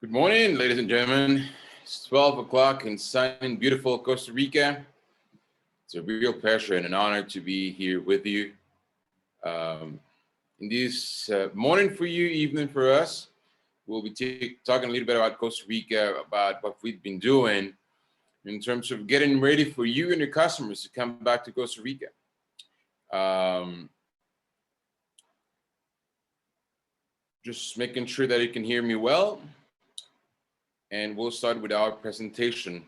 Good morning, ladies and gentlemen. It's 12 o'clock in sunny, beautiful Costa Rica. It's a real pleasure and an honor to be here with you. In this morning for you, evening for us, we'll be talking a little bit about Costa Rica, about what we've been doing in terms of getting ready for you and your customers to come back to Costa Rica. Just making sure that you can hear me well. And we'll start with our presentation.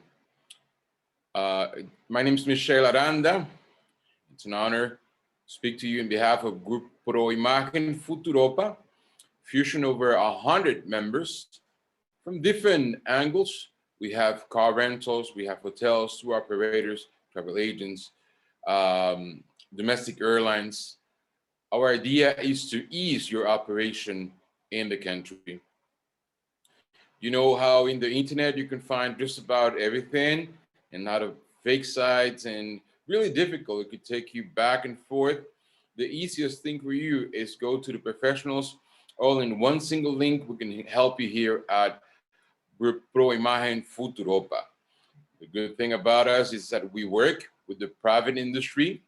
My name is Michelle Aranda. It's an honor to speak to you on behalf of Group Pro Imagen Futuropa, fusion over 100 members from different angles. We have car rentals, we have hotels, tour operators, travel agents, domestic airlines. Our idea is to ease your operation in the country. You know how in the internet you can find just about everything and a lot of fake sites and really difficult. It could take you back and forth. The easiest thing for you is go to the professionals all in one single link. We can help you here at Pro Imagen Futuropa. The good thing about us is that we work with the private industry,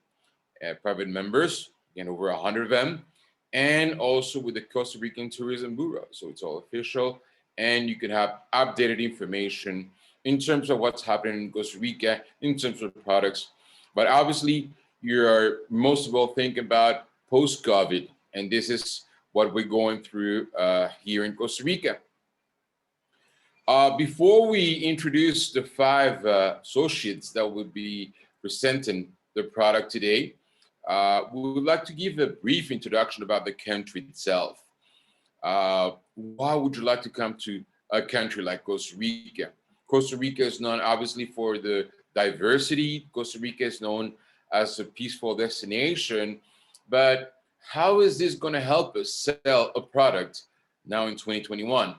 private members, again, over 100 of them, and also with the Costa Rican Tourism Bureau. So it's all official. And you can have updated information in terms of what's happening in Costa Rica, in terms of products. But obviously, you're most of all thinking about post-COVID, and this is what we're going through here in Costa Rica. Before we introduce the five associates that will be presenting the product today, we would like to give a brief introduction about the country itself. Why would you like to come to a country like Costa Rica? Costa Rica is known obviously for the diversity. Costa Rica is known as a peaceful destination, but how is this going to help us sell a product now in 2021?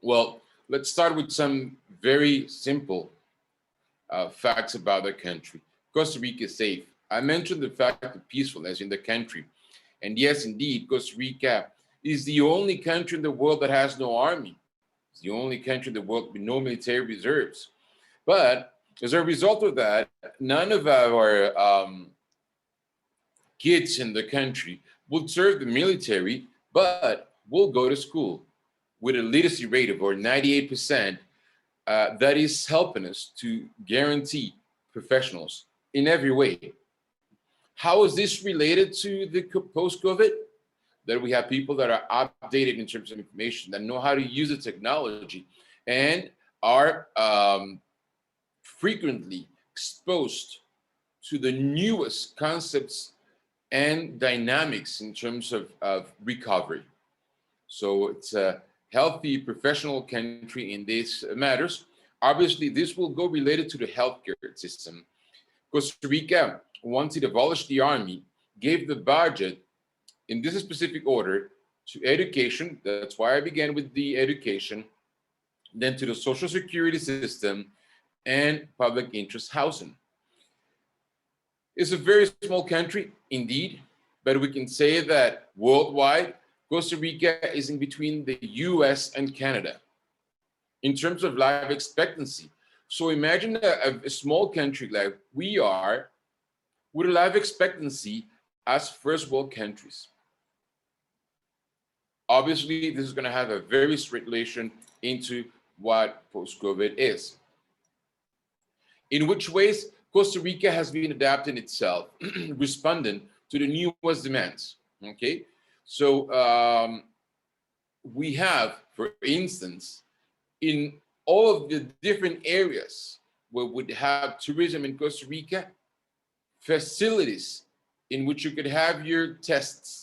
Well, let's start with some very simple facts about the country. Costa Rica is safe. I mentioned the fact of peacefulness in the country. And yes, indeed, Costa Rica is the only country in the world that has no army. It's the only country in the world with no military reserves. But as a result of that, none of our kids in the country will serve the military, but will go to school with a literacy rate of over 98%. That is helping us to guarantee professionals in every way. How is this related to the post-COVID? That we have people that are updated in terms of information, that know how to use the technology, and are frequently exposed to the newest concepts and dynamics in terms of recovery. So it's a healthy professional country in these matters. Obviously, this will go related to the healthcare system. Costa Rica, once it abolished the army, gave the budget in this specific order to education. That's why I began with the education, then to the social security system and public interest housing. It's a very small country indeed, but we can say that worldwide, Costa Rica is in between the US and Canada in terms of life expectancy. So imagine a small country like we are with a life expectancy as first world countries. Obviously, this is going to have a very strict relation into what post-COVID is. In which ways Costa Rica has been adapting itself, responding to the newest demands. Okay, so we have, for instance, in all of the different areas where we would have tourism in Costa Rica, facilities in which you could have your tests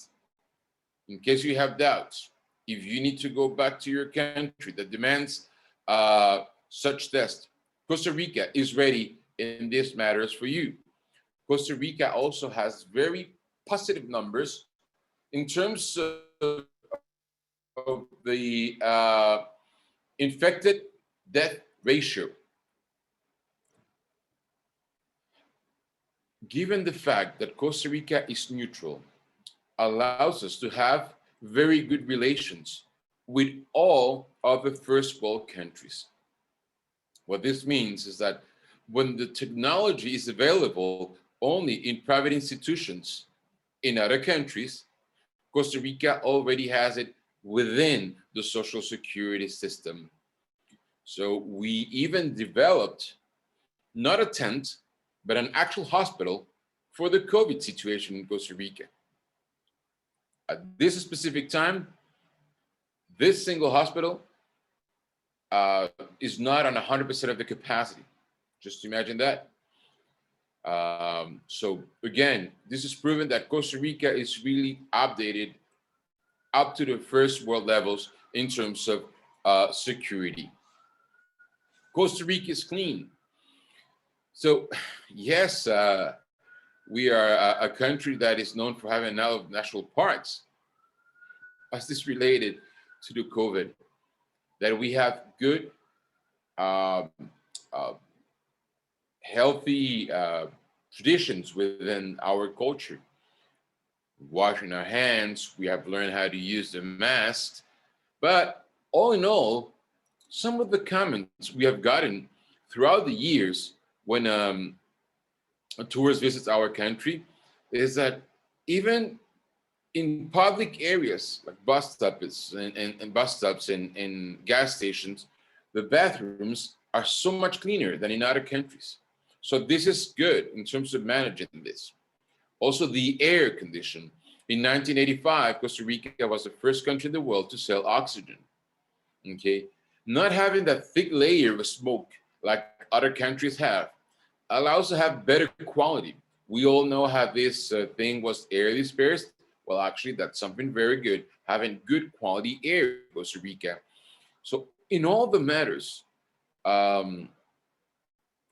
in case you have doubts. If you need to go back to your country that demands such test, Costa Rica is ready in these matters for you. Costa Rica also has very positive numbers in terms of the infected death ratio. Given the fact that Costa Rica is neutral, allows us to have very good relations with all other first world countries. What this means is that when the technology is available only in private institutions in other countries, Costa Rica already has it within the social security system. So we even developed not a tent, but an actual hospital for the COVID situation in Costa Rica. At this specific time, this single hospital is not on 100% of the capacity. Just imagine that. So again, this is proven that Costa Rica is really updated up to the first world levels in terms of security. Costa Rica is clean. So yes, we are a country that is known for having a lot of national parks. Is this related to the COVID? That we have good, uh, uh, healthy traditions within our culture. Washing our hands, we have learned how to use the mask. But all in all, some of the comments we have gotten throughout the years when a tourist visits our country is that even in public areas like bus stops and bus stops and gas stations, the bathrooms are so much cleaner than in other countries. So this is good in terms of managing this. Also, the air condition. In 1985, Costa Rica was the first country in the world to sell oxygen. Okay, not having that thick layer of smoke like other countries have allows to have better quality. We all know how this thing was air dispersed. Well, actually, that's something very good, having good quality air in Costa Rica. So in all the matters, um,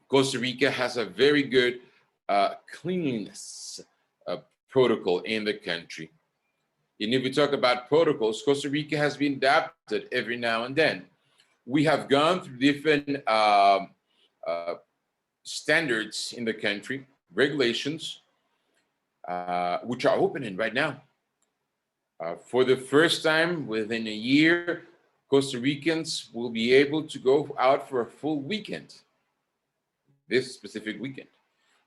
Costa Rica has a very good cleanliness protocol in the country. And if we talk about protocols, Costa Rica has been adapted every now and then. We have gone through different uh, standards in the country, regulations, which are opening right now. For the first time within a year, Costa Ricans will be able to go out for a full weekend, this specific weekend,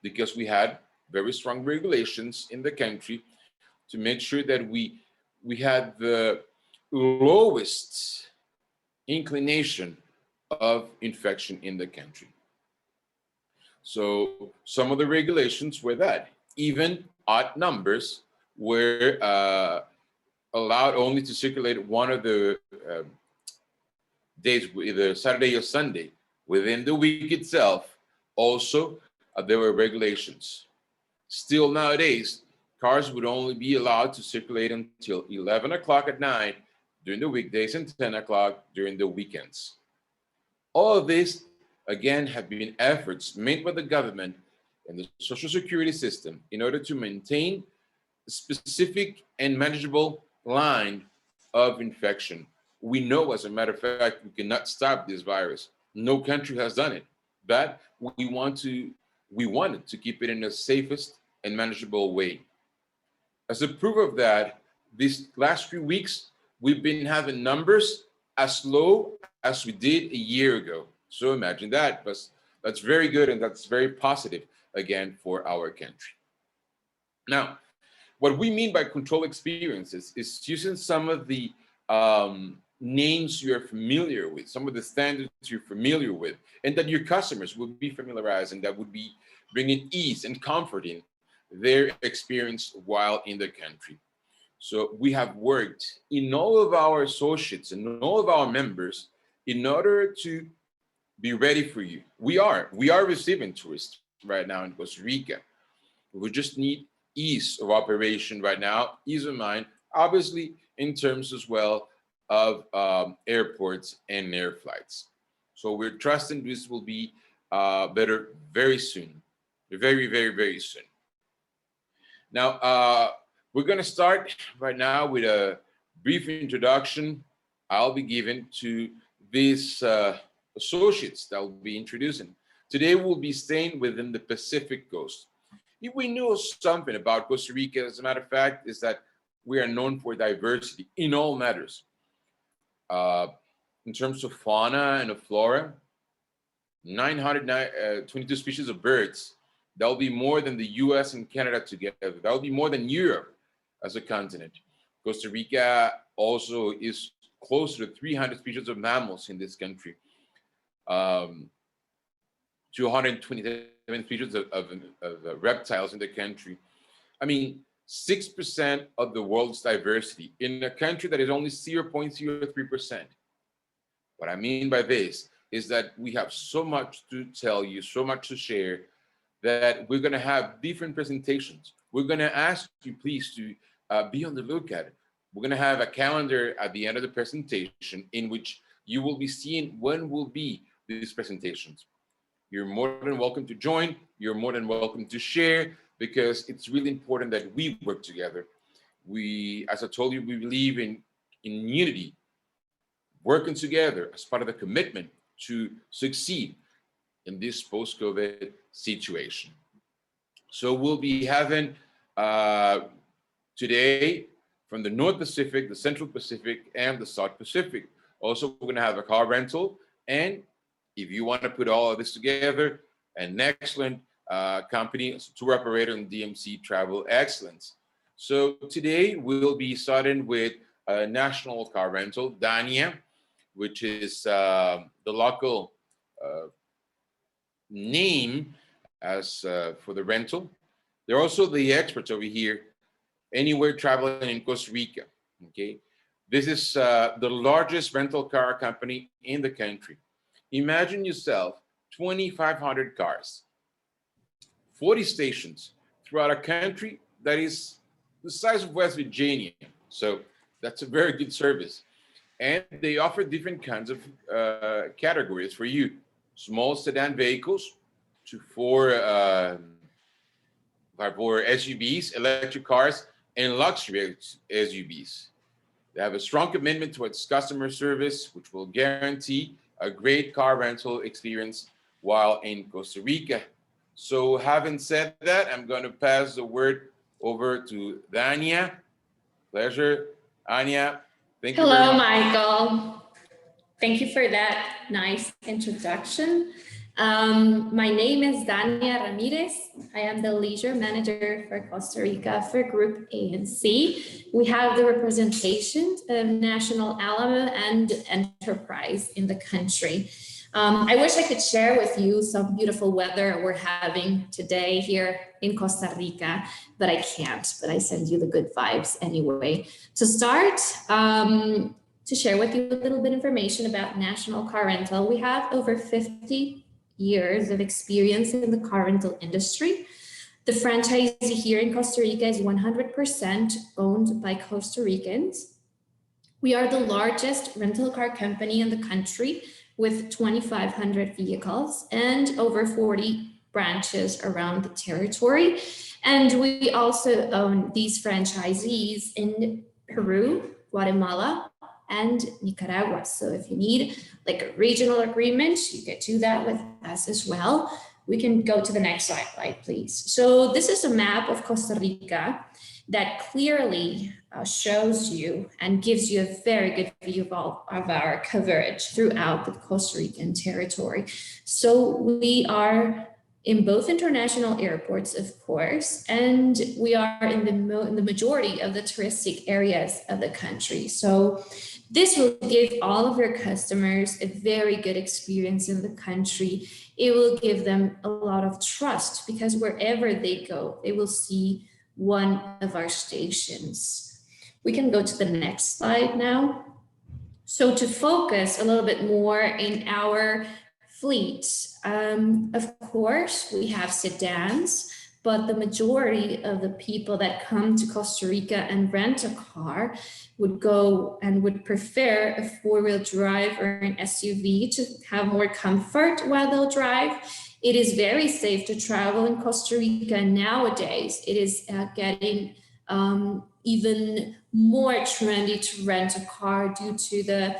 because we had very strong regulations in the country to make sure that we had the lowest inclination of infection in the country. So some of the regulations were that even odd numbers were allowed only to circulate one of the days, either Saturday or Sunday. Within the week itself, also, there were regulations. Still nowadays, cars would only be allowed to circulate until 11 o'clock at night during the weekdays and 10 o'clock during the weekends. All of this, again, have been efforts made by the government and the social security system in order to maintain a specific and manageable line of infection. We know, as a matter of fact, we cannot stop this virus. No country has done it, but we wanted to keep it in the safest and manageable way. As a proof of that, these last few weeks, we've been having numbers as low as we did a year ago. So imagine that, but that's very good and that's very positive, again, for our country. Now, what we mean by control experiences is using some of the names you're familiar with, some of the standards you're familiar with, and that your customers will be familiarized and that would be bringing ease and comfort in their experience while in the country. So we have worked in all of our associates and all of our members in order to be ready for you. We are receiving tourists right now in Costa Rica. We just need ease of operation right now, ease of mind, obviously in terms as well of airports and air flights. So we're trusting this will be better very soon, very, very, very soon. Now, we're going to start right now with a brief introduction I'll be giving to these associates that we'll be introducing. Today, we'll be staying within the Pacific coast. If we know something about Costa Rica, as a matter of fact, is that we are known for diversity in all matters. In terms of fauna and of flora, 922 species of birds. That will be more than the US and Canada together. That will be more than Europe as a continent. Costa Rica also is closer to 300 species of mammals in this country. 227 species of reptiles in the country. I mean, 6% of the world's diversity in a country that is only 0.03%. What I mean by this is that we have so much to tell you, so much to share, that we're going to have different presentations. We're going to ask you, please, to be on the lookout. We're going to have a calendar at the end of the presentation in which you will be seeing when will be these presentations. You're more than welcome to join. You're more than welcome to share, because it's really important that we work together. We, as I told you, we believe in unity, working together as part of the commitment to succeed in this post-COVID situation. So we'll be having today from the North Pacific, the Central Pacific, and the South Pacific. Also, we're going to have a car rental. And if you want to put all of this together, an excellent company, tour operator in DMC Travel Excellence. So today we'll be starting with a national car rental, Dania, which is the local name as for the rental. They're also the experts over here, anywhere traveling in Costa Rica, okay? This is the largest rental car company in the country. Imagine yourself 2,500 cars, 40 stations throughout a country that is the size of West Virginia. So that's a very good service. And they offer different kinds of categories for you. Small sedan vehicles to four SUVs, electric cars, and luxury SUVs. They have a strong commitment towards customer service, which will guarantee a great car rental experience while in Costa Rica. So having said that, I'm going to pass the word over to Dania. Pleasure, Anya. Thank you. Hello, Michael. Thank you for that nice introduction. My name is Dania Ramirez. I am the leisure manager for Costa Rica for Group ANC. We have the representation of National Alamo and Enterprise in the country. I wish I could share with you some beautiful weather we're having today here in Costa Rica, but I can't, but I send you the good vibes anyway. To start, to share with you a little bit of information about National Car Rental, we have over 50 years of experience in the car rental industry. The franchise here in Costa Rica is 100% owned by Costa Ricans. We are the largest rental car company in the country with 2,500 vehicles and over 40 branches around the territory. And we also own these franchisees in Peru, Guatemala, and Nicaragua. So if you need like a regional agreement, you can do that with us as well. We can go to the next slide, please. So this is a map of Costa Rica that clearly shows you and gives you a very good view of our coverage throughout the Costa Rican territory. So we are in both international airports, of course, and we are in the majority of the touristic areas of the country. So this will give all of your customers a very good experience in the country. It will give them a lot of trust because wherever they go, they will see one of our stations. We can go to the next slide now. So to focus a little bit more in our fleet, of course, we have sedans, but the majority of the people that come to Costa Rica and rent a car would go and would prefer a four-wheel drive or an SUV to have more comfort while they'll drive. It is very safe to travel in Costa Rica nowadays. It is getting even more trendy to rent a car due to the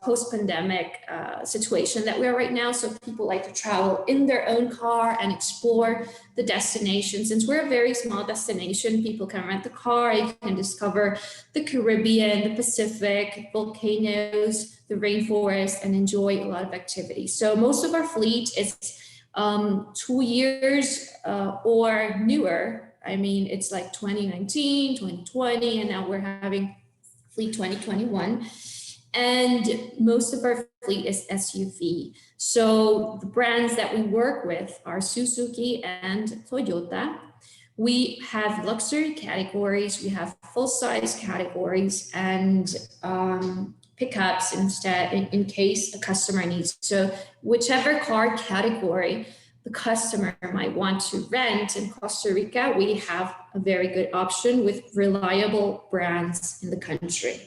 post-pandemic situation that we are right now. So people like to travel in their own car and explore the destination. Since we're a very small destination, people can rent the car, you can discover the Caribbean, the Pacific, volcanoes, the rainforest, and enjoy a lot of activities. So most of our fleet is 2 years or newer. I mean, it's like 2019, 2020, and now we're having fleet 2021. And most of our fleet is SUV. So the brands that we work with are Suzuki and Toyota. We have luxury categories, we have full-size categories, and pickups instead in case a customer needs. So whichever car category the customer might want to rent in Costa Rica, we have a very good option with reliable brands in the country.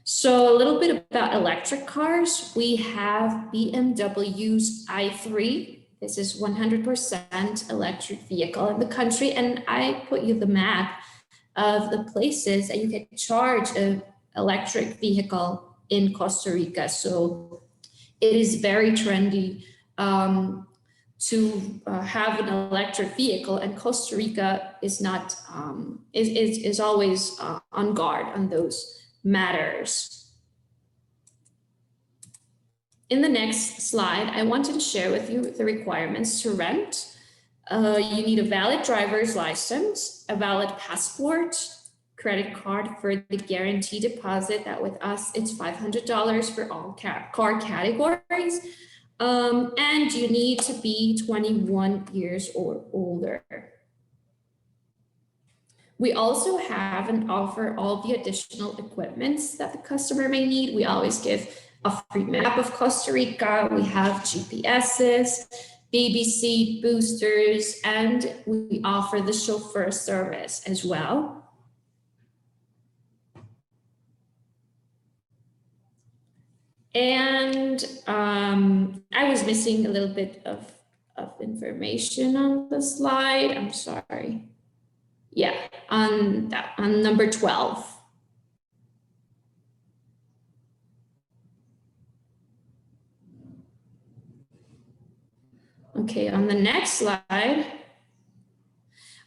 So a little bit about electric cars. We have BMW's i3. This is 100% electric vehicle in the country. And I put you the map of the places that you can charge an electric vehicle in Costa Rica. So it is very trendy to have an electric vehicle, and Costa Rica is not is always on guard on those matters. In the next slide, I wanted to share with you the requirements to rent. You need a valid driver's license, a valid passport, credit card for the guarantee deposit. That with us, it's $500 for all car categories. And you need to be 21 years or older. We also have and offer all the additional equipments that the customer may need. We always give a free map of Costa Rica. We have GPSs, BBC boosters, and we offer the chauffeur service as well. And I was missing a little bit of information on the slide. I'm sorry. Yeah, on number 12. Okay, on the next slide,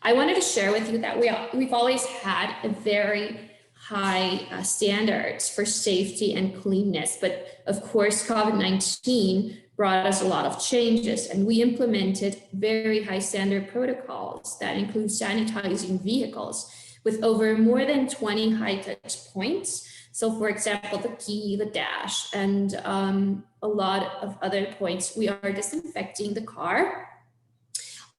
I wanted to share with you that we've always had a very high standards for safety and cleanness, but of course, COVID-19 brought us a lot of changes, and we implemented very high standard protocols that include sanitizing vehicles with over more than 20 high touch points. So for example, the key, the dash, and a lot of other points, we are disinfecting the car.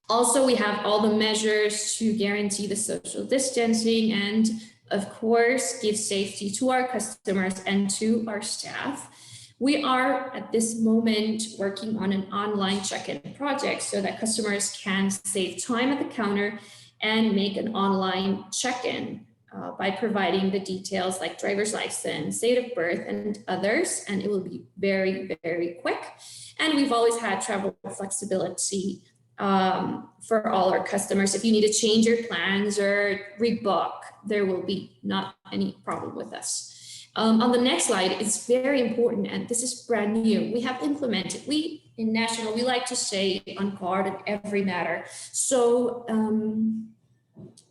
Also, we have all the measures to guarantee the social distancing and of course, give safety to our customers and to our staff. We are at this moment working on an online check-in project so that customers can save time at the counter and make an online check-in by providing the details like driver's license, date of birth, and others. And it will be very, very quick. And we've always had travel flexibility for all our customers. If you need to change your plans or rebook, there will be not any problem with us. On the next slide, it's very important, and this is brand new. We have implemented, we in National, we like to say on guard in every matter. So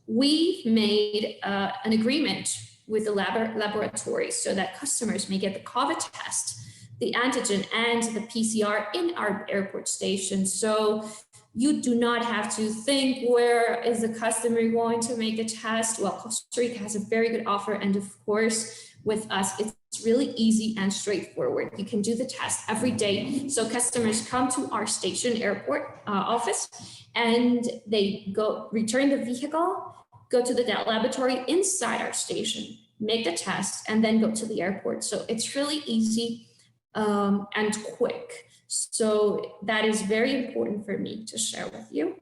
we made an agreement with the laboratory so that customers may get the COVID test, the antigen, and the PCR in our airport station. So you do not have to think, where is the customer going to make a test? Well, Costa Rica has a very good offer. And of course, with us, it's really easy and straightforward. You can do the test every day. So customers come to our station airport office and they go return the vehicle, go to the laboratory inside our station, make the test, and then go to the airport. So it's really easy and quick. So that is very important for me to share with you.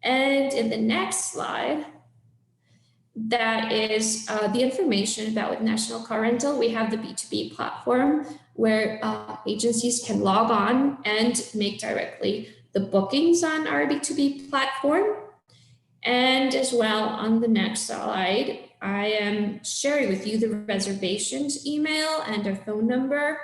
And in the next slide, that is the information about National Car Rental. We have the B2B platform where agencies can log on and make directly the bookings on our B2B platform. And as well on the next slide, I am sharing with you the reservations email and our phone number.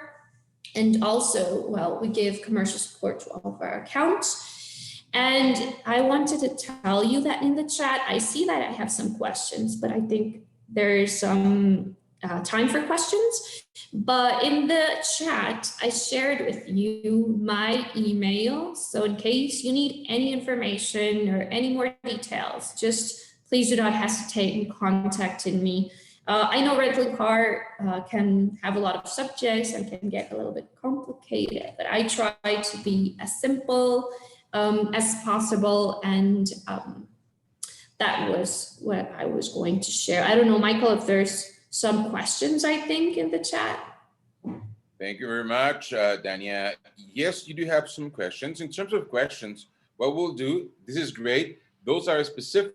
And also, well, we give commercial support to all of our accounts. And I wanted to tell you that in the chat, I see that I have some questions, but I think there's some time for questions. But in the chat, I shared with you my email. So in case you need any information or any more details, just please do not hesitate in contacting me. I know rental car can have a lot of subjects and can get a little bit complicated, but I try to be as simple as possible. And that was what I was going to share. I don't know, Michael, if there's some questions, I think, in the chat. Thank you very much, Dania. Yes, you do have some questions. In terms of questions, what we'll do, this is great. Those are specific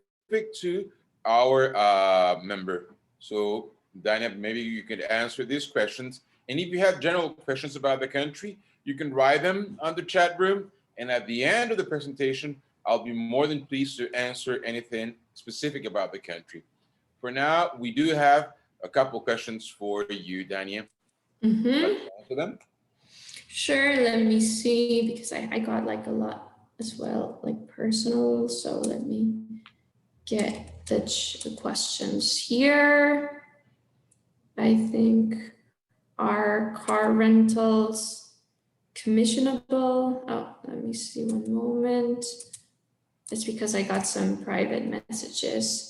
to our member. So, Dania, maybe you could answer these questions. And if you have general questions about the country, you can write them on the chat room. And at the end of the presentation, I'll be more than pleased to answer anything specific about the country. For now, we do have a couple questions for you, Dania. Mm-hmm. Answer them? Sure, let me see, because I got like a lot as well, like personal. So let me get the questions here. I think, are car rentals commissionable? Oh, let me see one moment. It's because I got some private messages.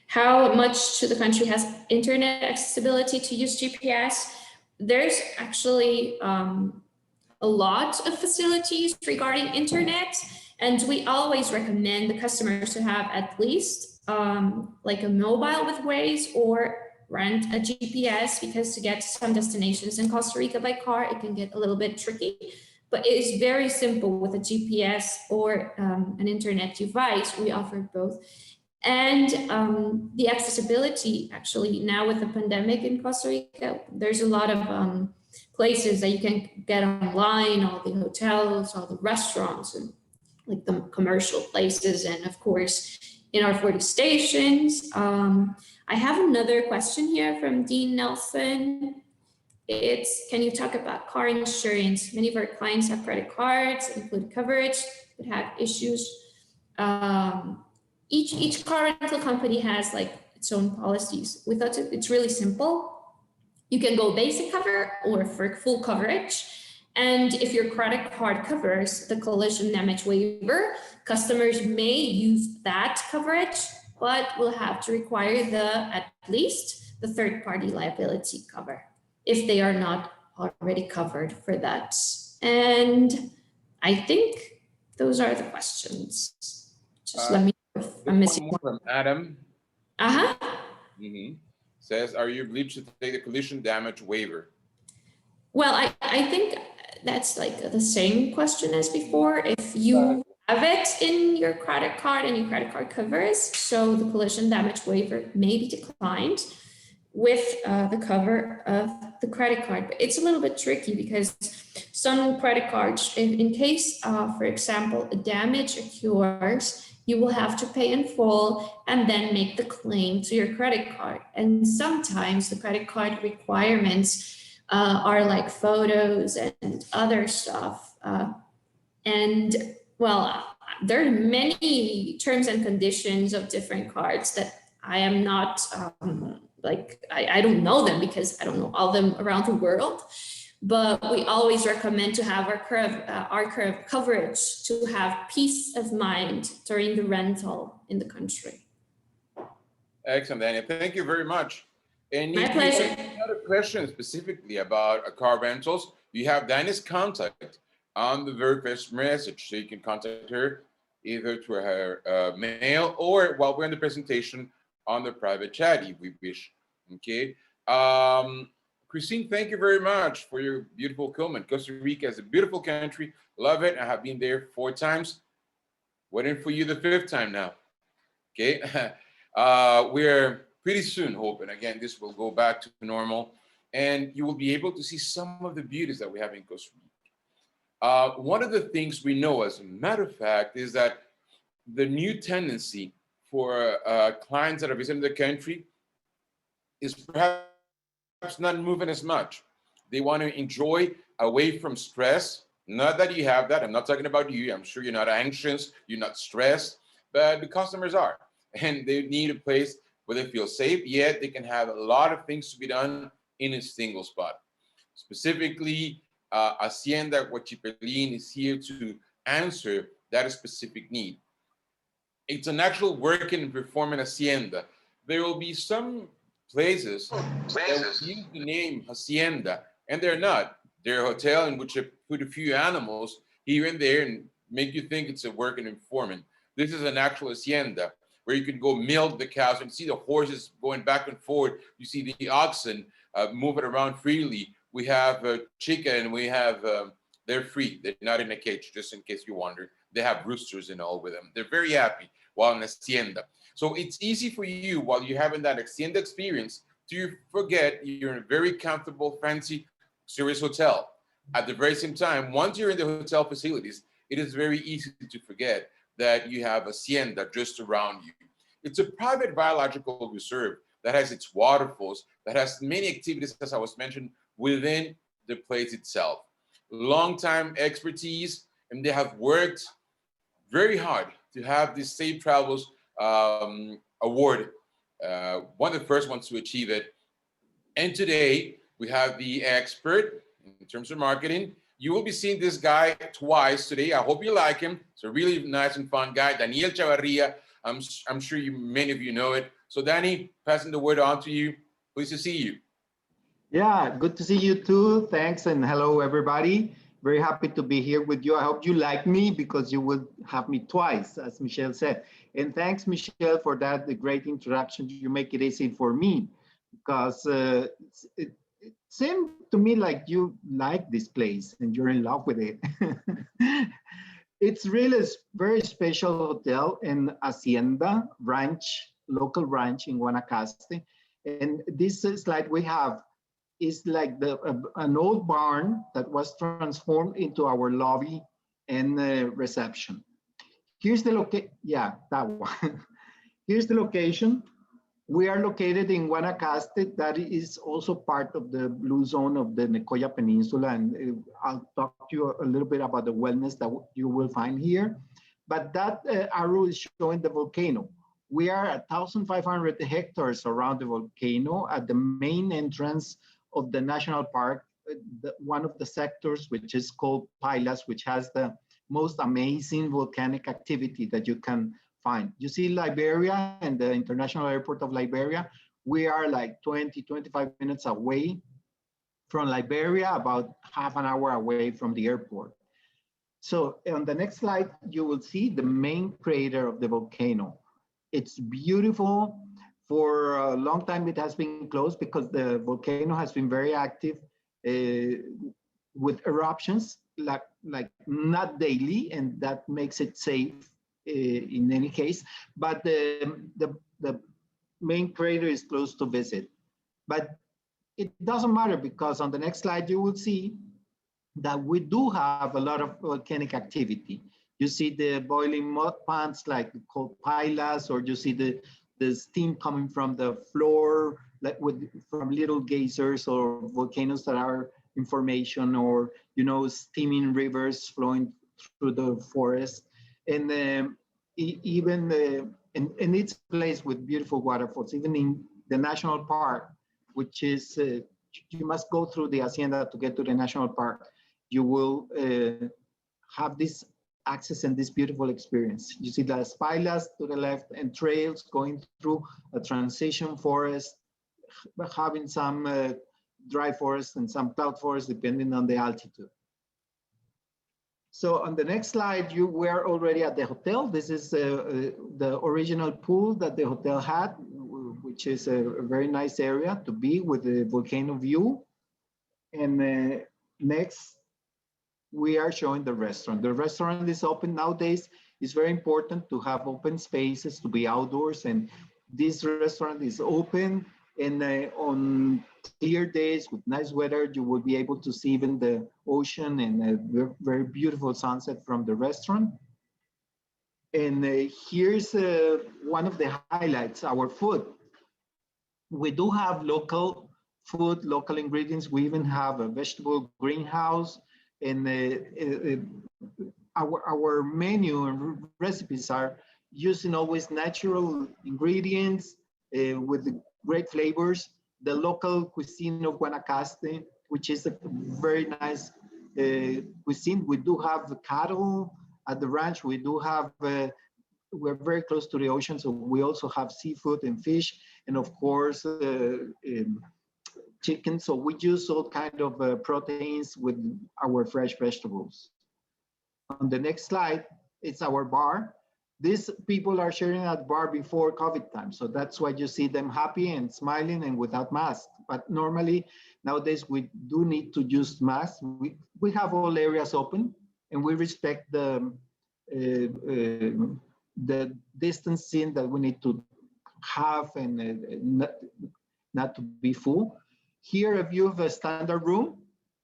How much to the country has internet accessibility to use GPS? There's actually a lot of facilities regarding internet, and we always recommend the customers to have at least like a mobile with Waze or rent a GPS, because to get to some destinations in Costa Rica by car, it can get a little bit tricky. But it is very simple with a GPS or an internet device. We offer both. And the accessibility, actually, now with the pandemic in Costa Rica, there's a lot of places that you can get online, all the hotels, all the restaurants, and like the commercial places, and of course, in our 40 stations. I have another question here from Dean Nelson. It's, can you talk about car insurance? Many of our clients have credit cards, include coverage, but have issues. Each car rental company has like its own policies. With us, it's really simple. You can go basic cover or for full coverage. And if your credit card covers the collision damage waiver, customers may use that coverage, but will have to require at least the third-party liability cover if they are not already covered for that. And I think those are the questions. Just let me know if I'm missing one. From Adam. Uh-huh. Says, are you obliged to take the collision damage waiver? Well, I think that's like the same question as before. If you have it in your credit card and your credit card covers, so the collision damage waiver may be declined with the cover of the credit card. But it's a little bit tricky because some credit cards, in case, for example, a damage occurs, you will have to pay in full and then make the claim to your credit card. And sometimes the credit card requirements are like photos and other stuff. And well, there are many terms and conditions of different cards that I am not I don't know them because I don't know all them around the world. But we always recommend to have our coverage to have peace of mind during the rental in the country. Excellent, Daniel. Thank you very much. And my pleasure. If you have another question specifically about car rentals, you have Dinah's contact on the very first message. So you can contact her either through her mail or while we're in the presentation on the private chat if we wish. Okay. Christine, thank you very much for your beautiful comment. Costa Rica is a beautiful country. Love it. I have been there 4 times. Waiting for you the 5th time now. Okay. We're pretty soon hoping, again, this will go back to normal and you will be able to see some of the beauties that we have in Costa Rica. One of the things we know, as a matter of fact, is that the new tendency for clients that are visiting the country is perhaps not moving as much. They want to enjoy away from stress. Not that you have that. I'm not talking about you. I'm sure you're not anxious. You're not stressed, but the customers are. And they need a place where they feel safe, yet they can have a lot of things to be done in a single spot. Specifically, Hacienda Huachipelín is here to answer that specific need. It's an actual working and performing hacienda. There will be some places that use the name hacienda, and they're not. They're a hotel in which they put a few animals here and there and make you think it's a working and performing. This is an actual hacienda where you can go milk the cows and see the horses going back and forth. You see the oxen moving around freely. We have chicken, we have, they're free. They're not in a cage, just in case you wonder. They have roosters and all with them. They're very happy while in hacienda. So it's easy for you while you're having that hacienda experience to forget you're in a very comfortable, fancy, serious hotel. At the very same time, once you're in the hotel facilities, it is very easy to forget that you have hacienda just around you. It's a private biological reserve that has its waterfalls, that has many activities, as I was mentioned, within the place itself. Long-time expertise, and they have worked very hard to have this Safe Travels award, one of the first ones to achieve it. And today we have the expert in terms of marketing. You will be seeing this guy twice today. I hope you like him. It's a really nice and fun guy, Daniel Chavarria. I'm sure many of you know it. So Danny, passing the word on to you. Pleased to see you. Yeah, good to see you too. Thanks, and hello everybody. Very happy to be here with you. I hope you like me because you would have me twice, as Michelle said. And thanks, Michelle, for that, the great introduction. You make it easy for me because it seemed to me like you like this place and you're in love with it. It's really a very special hotel in Hacienda Ranch, local ranch in Guanacaste. And this slide we have is like an old barn that was transformed into our lobby and reception. Here's the location. Yeah, that one. Here's the location. We are located in Guanacaste. That is also part of the blue zone of the Nicoya Peninsula. And I'll talk to you a little bit about the wellness that you will find here. But that arrow is showing the volcano. We are at 1,500 hectares around the volcano at the main entrance of the national park, one of the sectors, which is called Pilas, which has the most amazing volcanic activity that you can find. You see Liberia and the International Airport of Liberia. We are like 20, 25 minutes away from Liberia, about half an hour away from the airport. So on the next slide, you will see the main crater of the volcano. It's beautiful. For a long time, it has been closed because the volcano has been very active with eruptions, like not daily, and that makes it safe in any case. But the main crater is closed to visit. But it doesn't matter because on the next slide, you will see that we do have a lot of volcanic activity. You see the boiling mud ponds like called pilas, or you see the steam coming from the floor, like from little geysers or volcanoes that are in formation, or steaming rivers flowing through the forest, and and it's a place with beautiful waterfalls. Even in the national park, which is you must go through the hacienda to get to the national park. You will have this access and this beautiful experience. You see the spilas to the left and trails going through a transition forest, having some dry forest and some cloud forest depending on the altitude. So on the next slide, we are already at the hotel. This is the original pool that the hotel had, which is a very nice area to be with the volcano view. And next, we are showing the restaurant. The restaurant is open nowadays. It's very important to have open spaces, to be outdoors, and this restaurant is open. And on clear days with nice weather, you will be able to see even the ocean and a very beautiful sunset from the restaurant. And here's one of the highlights, our food. We do have local food, local ingredients. We even have a vegetable greenhouse, and our menu and recipes are using always natural ingredients with great flavors. The local cuisine of Guanacaste, which is a very nice cuisine. We do have cattle at the ranch. We do have, we're very close to the ocean, so we also have seafood and fish, and of course, chicken. So we use all kind of proteins with our fresh vegetables. On the next slide, it's our bar. These people are sharing at bar before COVID time. So that's why you see them happy and smiling and without masks. But normally nowadays we do need to use masks. We have all areas open and we respect the distancing that we need to have and not to be full. Here, a view of a standard room.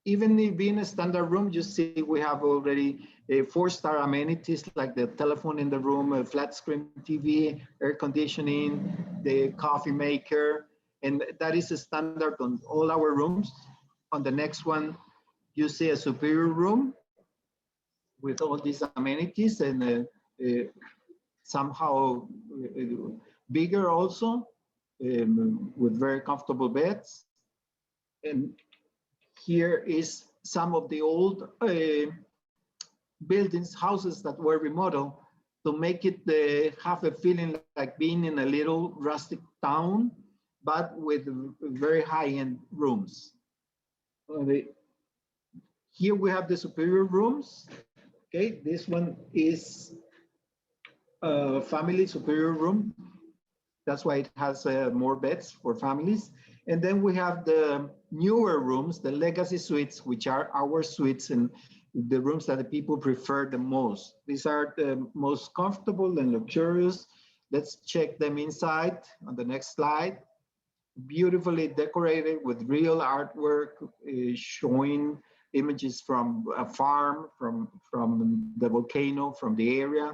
Even being a standard room, you see we have already 4-star amenities like the telephone in the room, a flat screen TV, air conditioning, the coffee maker, and that is a standard on all our rooms. On the next one, you see a superior room with all these amenities and somehow bigger also, with very comfortable beds. And here is some of the old buildings, houses that were remodeled to make it have a feeling like being in a little rustic town, but with very high-end rooms. Here we have the superior rooms. Okay, this one is a family superior room. That's why it has more beds for families. And then we have the newer rooms, the legacy suites, which are our suites and the rooms that the people prefer the most. These are the most comfortable and luxurious. Let's check them inside on the next slide. Beautifully decorated with real artwork, showing images from a farm, from the volcano, from the area,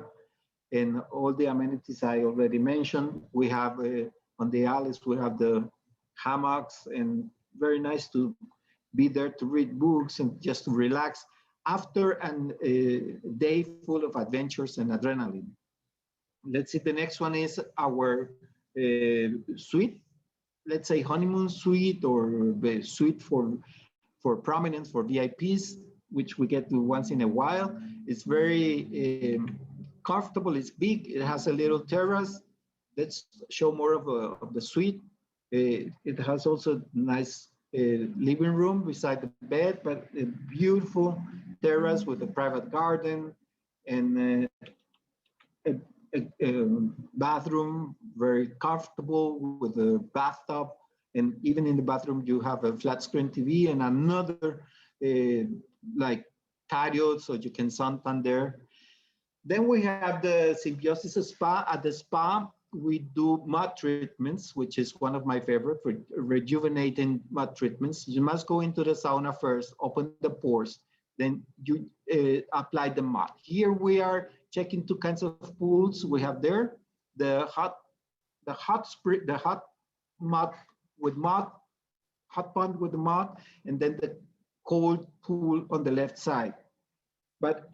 and all the amenities I already mentioned. We have on the alleys, we have the hammocks, and very nice to be there to read books and just to relax after a day full of adventures and adrenaline. Let's see, the next one is our suite. Let's say honeymoon suite or the suite for prominence, for VIPs, which we get to once in a while. It's very comfortable, it's big, it has a little terrace. Let's show more of the suite. It has also nice living room beside the bed, but a beautiful terrace with a private garden and a bathroom, very comfortable with a bathtub. And even in the bathroom, you have a flat screen TV and another like patio, so you can suntan there. Then we have the Symbiosis Spa. At the spa, we do mud treatments, which is one of my favorite, for rejuvenating mud treatments. You must go into the sauna first, open the pores, then you apply the mud. Here we are checking 2 kinds of pools. We have there the hot mud with mud, hot pond with the mud, and then the cold pool on the left side. But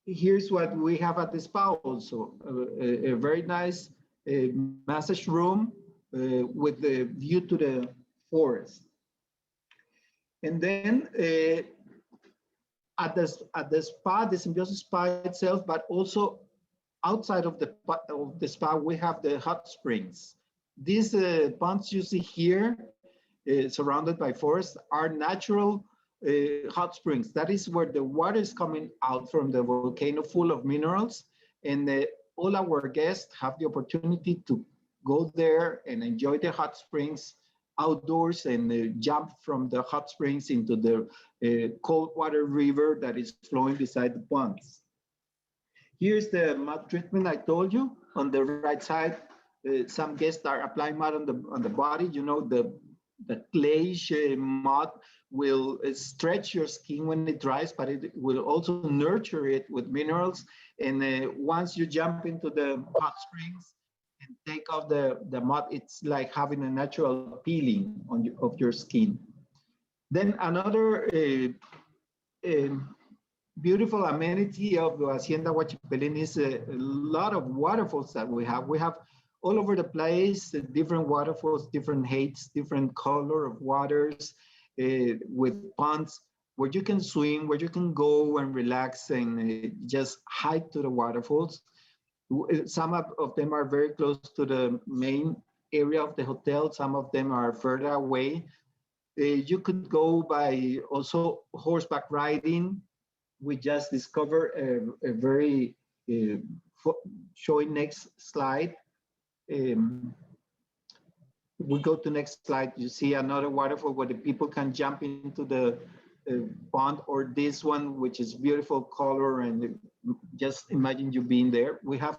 here's what we have at the spa also, a very nice massage room with the view to the forest. And then at the spa, the Symbiosis Spa itself, but also outside of the spa, we have the hot springs. These ponds you see here, surrounded by forest, are natural hot springs. That is where the water is coming out from the volcano full of minerals. And all our guests have the opportunity to go there and enjoy the hot springs outdoors and jump from the hot springs into the cold water river that is flowing beside the ponds. Here's the mud treatment I told you. On the right side, some guests are applying mud on the body. You know, the clayish mud will stretch your skin when it dries, but it will also nurture it with minerals. And once you jump into the hot springs and take off the mud, it's like having a natural peeling of your skin. Then another beautiful amenity of the Hacienda Huachipelín is a lot of waterfalls that we have. We have all over the place, different waterfalls, different heights, different color of waters, with ponds where you can swim, where you can go and relax and just hike to the waterfalls. Some of them are very close to the main area of the hotel. Some of them are further away. You could go by also horseback riding. We just discovered a very, showing next slide. We go to next slide, you see another waterfall where the people can jump into the pond, or this one, which is beautiful color, and just imagine you being there. We have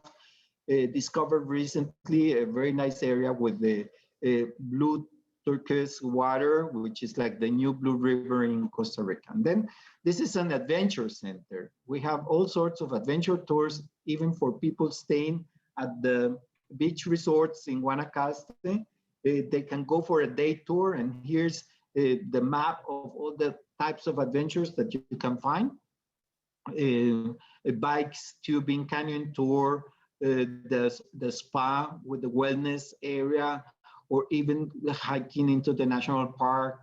discovered recently a very nice area with the blue turquoise water, which is like the new Blue River in Costa Rica. And then this is an adventure center. We have all sorts of adventure tours, even for people staying at the beach resorts in Guanacaste. They can go for a day tour, and here's the map of all the types of adventures that you can find. Bikes, tubing, canyon tour, the spa with the wellness area, or even hiking into the national park.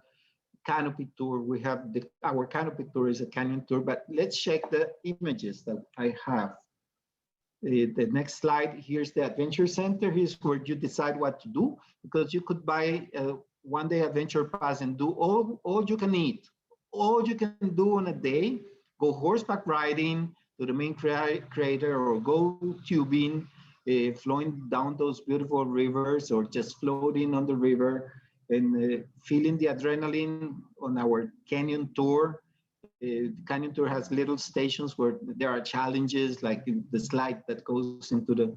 Canopy tour, we have our canopy tour is a canyon tour, but let's check the images that I have. The next slide, here's the adventure center. Here's where you decide what to do, because you could buy a one-day adventure pass and do all you can eat, all you can do on a day. Go horseback riding to the main crater, or go tubing, flowing down those beautiful rivers, or just floating on the river, and feeling the adrenaline on our canyon tour. The canyon tour has little stations where there are challenges, like the slide that goes into the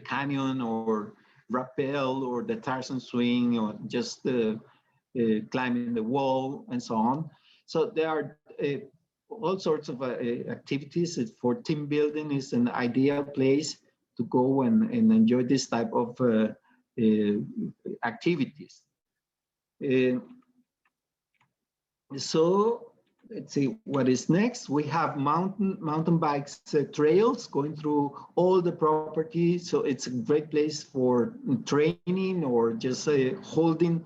canyon, or rappel, or the Tarzan swing, or just climbing the wall, and so on. So there are all sorts of activities. For team building is an ideal place to go and enjoy this type of activities. So let's see what is next. We have mountain bikes trails going through all the property. So it's a great place for training, or just holding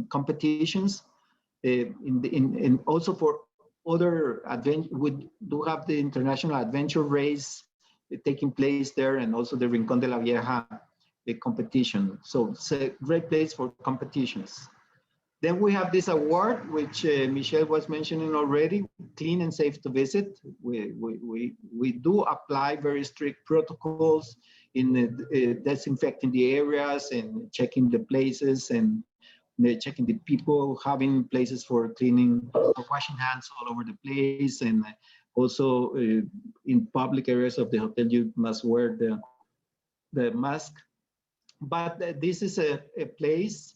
competitions. And also for other adventure, we do have the International Adventure Race taking place there, and also the Rincón de la Vieja competition. So it's a great place for competitions. Then we have this award, which Michelle was mentioning already, clean and safe to visit. We do apply very strict protocols in disinfecting the areas, and checking the places, and checking the people, having places for cleaning, for washing hands all over the place. And also in public areas of the hotel, you must wear the mask. But this is a place,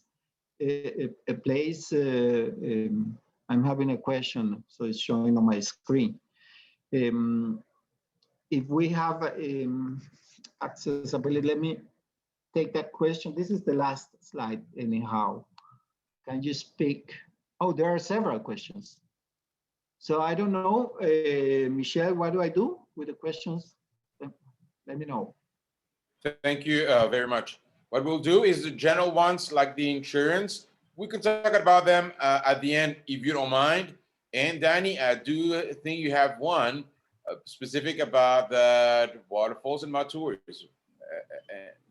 I'm having a question, so it's showing on my screen. If we have accessibility, let me take that question. This is the last slide anyhow. Can you speak? Oh, there are several questions. So I don't know, Michelle, what do I do with the questions? Let me know. Thank you very much. What we'll do is the general ones, like the insurance, we can talk about them at the end, if you don't mind. And Danny, I do think you have one specific about the waterfalls and mud tours,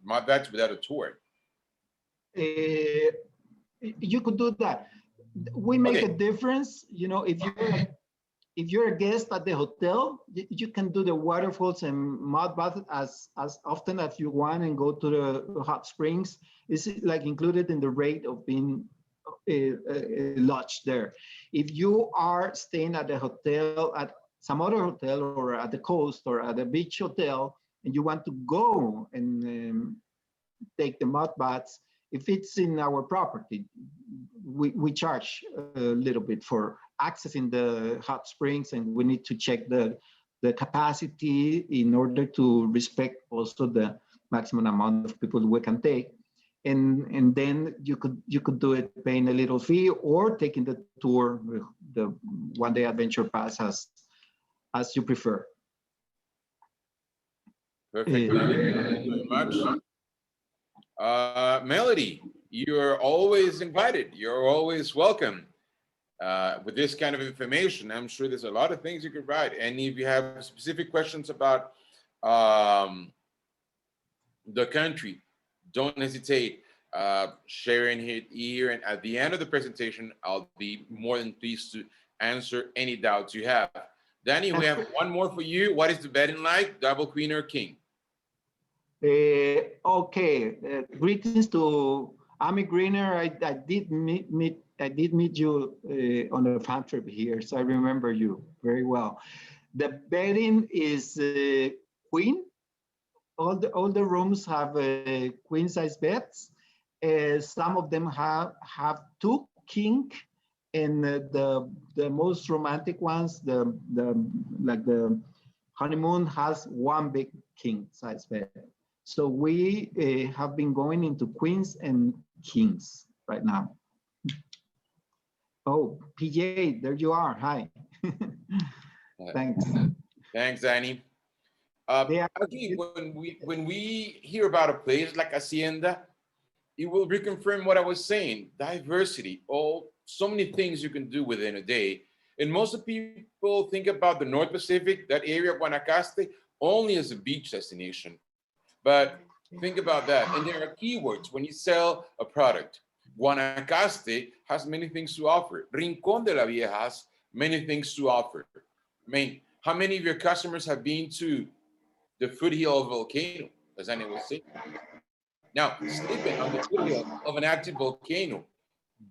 mud beds without a tour. You could do that. We make a difference, you know, if you're a guest at the hotel, you can do the waterfalls and mud bath as often as you want, and go to the hot springs. It's like included in the rate of being lodged there. If you are staying at a hotel, at some other hotel, or at the coast, or at a beach hotel, and you want to go and take the mud baths, If it's in our property, we charge a little bit for accessing the hot springs, and we need to check the capacity in order to respect also the maximum amount of people we can take. And then you could do it paying a little fee or taking the tour, the one-day adventure pass as you prefer. Perfect. Thank you very much. Melody, you're always invited. You're always welcome. With this kind of information, I'm sure there's a lot of things you could write. And if you have specific questions about the country, don't hesitate sharing it here. And at the end of the presentation, I'll be more than pleased to answer any doubts you have. Danny, we have one more for you. What is the betting like, double, queen, or king? Okay, greetings to Amy Greener. I did meet you on a farm trip here, so I remember you very well. The betting is queen. All the rooms have queen size beds. Some of them have two king, and the most romantic ones, like the honeymoon, has one big king size bed. So we have been going into queens and kings right now. Oh, PJ, there you are. Hi. Thanks. Thanks, Danny. Actually, when we hear about a place like Hacienda, it will reconfirm what I was saying. Diversity, so many things you can do within a day. And most of people think about the North Pacific, that area of Guanacaste, only as a beach destination. But think about that. And there are keywords when you sell a product. Guanacaste has many things to offer. Rincón de la Vieja has many things to offer. I mean, how many of your customers have been to the foothill volcano, as anyone was saying? Now, sleeping on the foothill of an active volcano,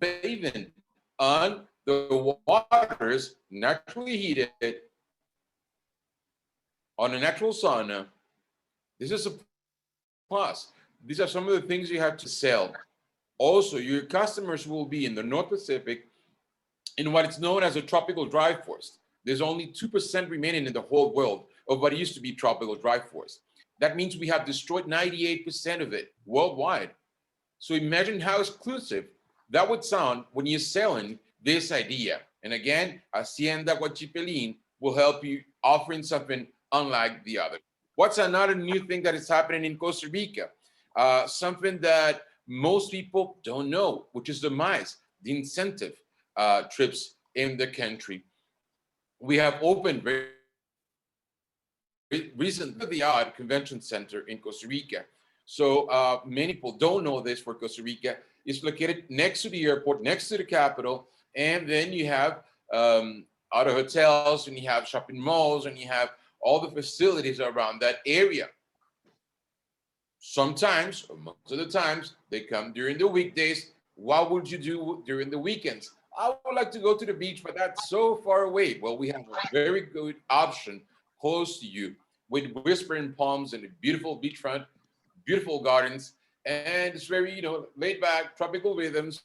bathing on the waters naturally heated on a natural sauna, this is a plus. These are some of the things you have to sell. Also, your customers will be in the North Pacific in what is known as a tropical dry forest. There's only 2% remaining in the whole world of what used to be tropical dry forest. That means we have destroyed 98% of it worldwide. So imagine how exclusive that would sound when you're selling this idea. And again, Hacienda Huachipelín will help you offering something unlike the other. What's another new thing that is happening in Costa Rica? Something that most people don't know, which is the MICE, the incentive trips in the country. We have opened very recently the Odd Convention Center in Costa Rica. So many people don't know this for Costa Rica. It's located next to the airport, next to the capital, and then you have other hotels, and you have shopping malls, and you have all the facilities around that area. Sometimes, or most of the times, they come during the weekdays. What would you do during the weekends? I would like to go to the beach, but that's so far away. Well, we have a very good option close to you with whispering palms and a beautiful beachfront, beautiful gardens, and it's very, laid back, tropical rhythms,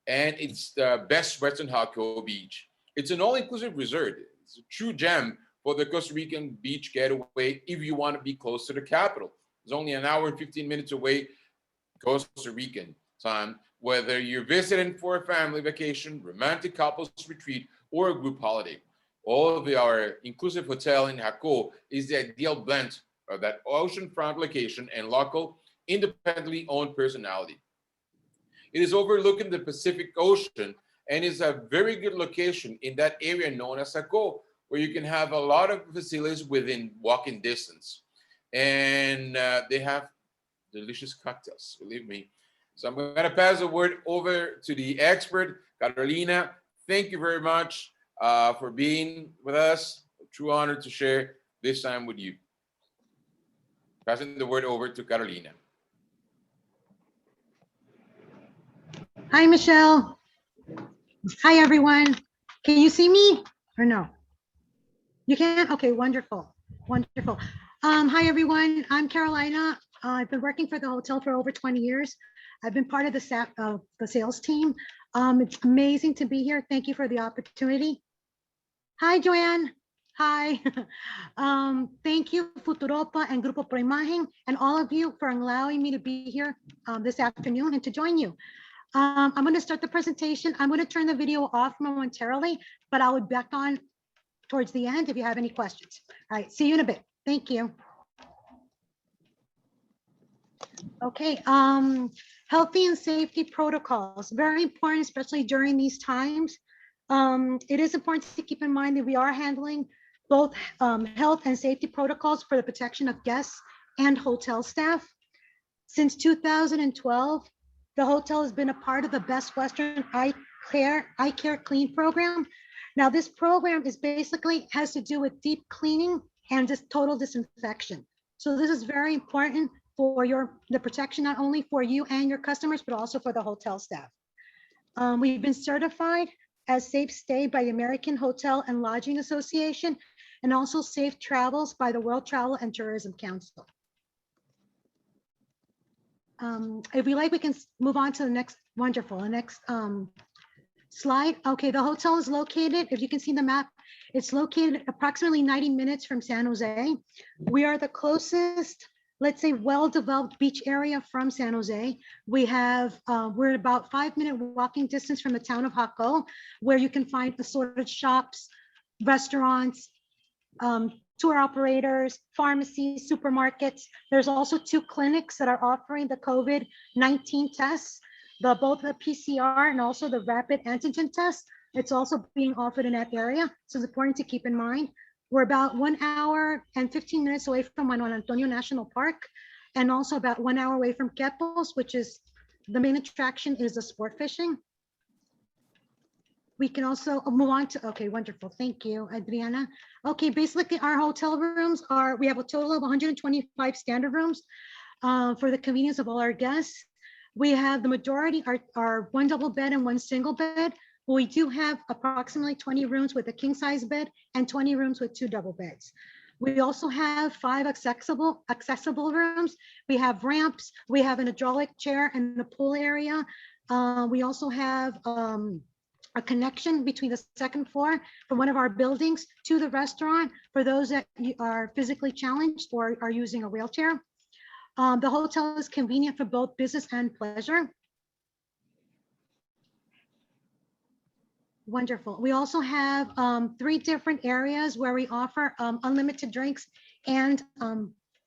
and it's the best Western Hardcore beach. It's an all-inclusive resort. It's a true gem for the Costa Rican beach getaway if you want to be close to the capital. It's only an hour and 15 minutes away, Costa Rican time, whether you're visiting for a family vacation, romantic couples retreat, or a group holiday. All of our inclusive hotel in Jaco is the ideal blend of that oceanfront location and local, independently owned personality. It is overlooking the Pacific Ocean and is a very good location in that area known as Jaco, where you can have a lot of facilities within walking distance. And they have delicious cocktails, believe me. So I'm going to pass the word over to the expert, Carolina. Thank you very much for being with us. A true honor to share this time with you. Passing the word over to Carolina. Hi, Michelle. Hi, everyone. Can you see me or no? You can? Okay, wonderful. Wonderful. Hi, everyone. I'm Carolina. I've been working for the hotel for over 20 years. I've been part of the sales team. It's amazing to be here. Thank you for the opportunity. Hi, Joanne. Hi. Thank you, Futuropa and Grupo Pro Imagen, and all of you for allowing me to be here this afternoon and to join you. I'm going to start the presentation. I'm going to turn the video off momentarily, but I'll be back on towards the end if you have any questions. All right, see you in a bit. Thank you. Okay, healthy and safety protocols, very important, especially during these times. It is important to keep in mind that we are handling both health and safety protocols for the protection of guests and hotel staff. Since 2012, the hotel has been a part of the Best Western Eye Care Clean program. Now, this program is basically has to do with deep cleaning and just total disinfection. So this is very important for the protection, not only for you and your customers, but also for the hotel staff. We've been certified as Safe Stay by the American Hotel and Lodging Association, and also Safe Travels by the World Travel and Tourism Council. If we like, we can move on to the next, wonderful, the next slide. Okay, the hotel is located, if you can see the map, it's located approximately 90 minutes from San Jose. We are the closest, let's say, well-developed beach area from San Jose. We have, we're about 5-minute walking distance from the town of Jaco, where you can find assorted shops, restaurants, tour operators, pharmacies, supermarkets. There's also 2 clinics that are offering the COVID-19 tests, both the PCR and also the rapid antigen test. It's also being offered in that area. So it's important to keep in mind. We're about 1 hour and 15 minutes away from Juan Antonio National Park, and also about 1 hour away from Quepos, which is the main attraction is the sport fishing. We can also move on to, okay, wonderful. Thank you, Adriana. Okay, basically our hotel rooms we have a total of 125 standard rooms for the convenience of all our guests. We have the majority are 1 double bed and 1 single bed. We do have approximately 20 rooms with a king size bed and 20 rooms with 2 double beds. We also have 5 accessible rooms. We have ramps, we have an hydraulic chair in the pool area. We also have a connection between the 2nd floor from one of our buildings to the restaurant for those that are physically challenged or are using a wheelchair. The hotel is convenient for both business and pleasure. Wonderful. We also have 3 different areas where we offer unlimited drinks and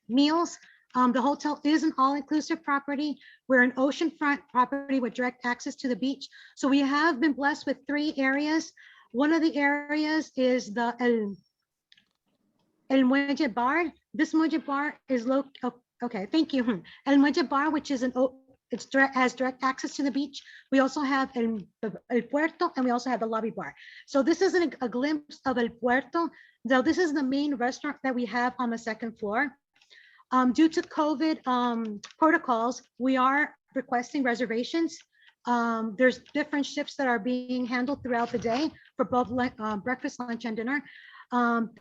meals. The hotel is an all-inclusive property. We're an oceanfront property with direct access to the beach. So we have been blessed with 3 areas. One of the areas is the El Muelle Bar. This Muelle Bar is okay, thank you. El Muelle Bar, which is has direct access to the beach. We also have El Puerto, and we also have the lobby bar. So this is a glimpse of El Puerto. Though this is the main restaurant that we have on the 2nd floor. Due to COVID protocols, we are requesting reservations. There's different shifts that are being handled throughout the day for both breakfast, lunch, and dinner.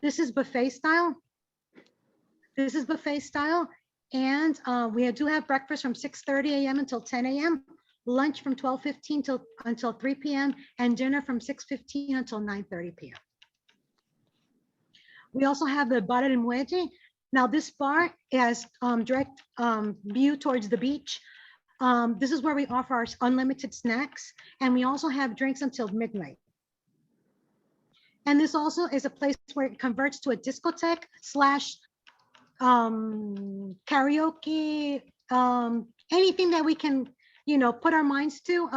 This is buffet style. This is buffet style. And we do have breakfast from 6:30 a.m. until 10 a.m., lunch from 12:15 until 3 p.m., and dinner from 6:15 until 9:30 p.m. We also have the Bar El Muelle. Now this bar has direct view towards the beach. This is where we offer our unlimited snacks, and we also have drinks until midnight. And this also is a place where it converts to a discotheque / karaoke, anything that we can, put our minds to,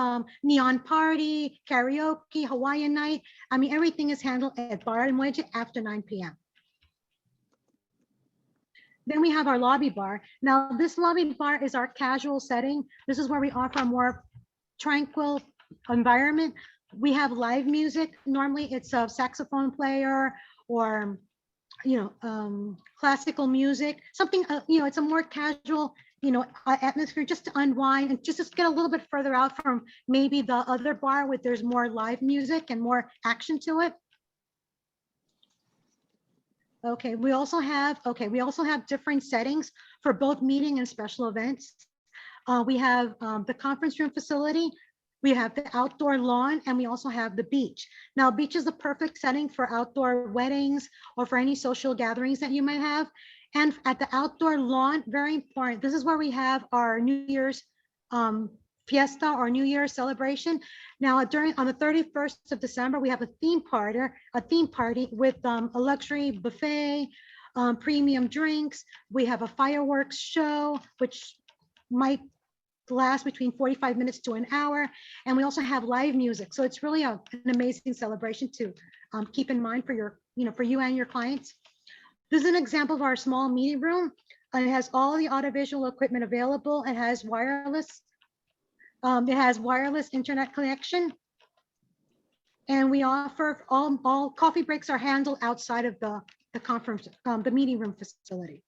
neon party, karaoke, Hawaiian night. I mean, everything is handled at Bar El Muelle after 9 p.m. Then we have our lobby bar. Now this lobby bar is our casual setting. This is where we offer a more tranquil environment. We have live music. Normally it's a saxophone player or classical music, something, it's a more casual, atmosphere just to unwind and just to get a little bit further out from maybe the other bar where there's more live music and more action to it. Okay, we also have different settings for both meeting and special events. We have the conference room facility. We have the outdoor lawn, and we also have the beach. Now, beach is the perfect setting for outdoor weddings or for any social gatherings that you might have. And at the outdoor lawn, very important, this is where we have our New Year's fiesta or New Year's celebration. Now, on the 31st of December, we have a theme party with a luxury buffet, premium drinks. We have a fireworks show, which might last between 45 minutes to an hour. And we also have live music. So it's really an amazing celebration to keep in mind for for you and your clients. This is an example of our small meeting room. It has all the audiovisual equipment available. It has wireless internet connection. And we offer all coffee breaks are handled outside of the conference, the meeting room facility.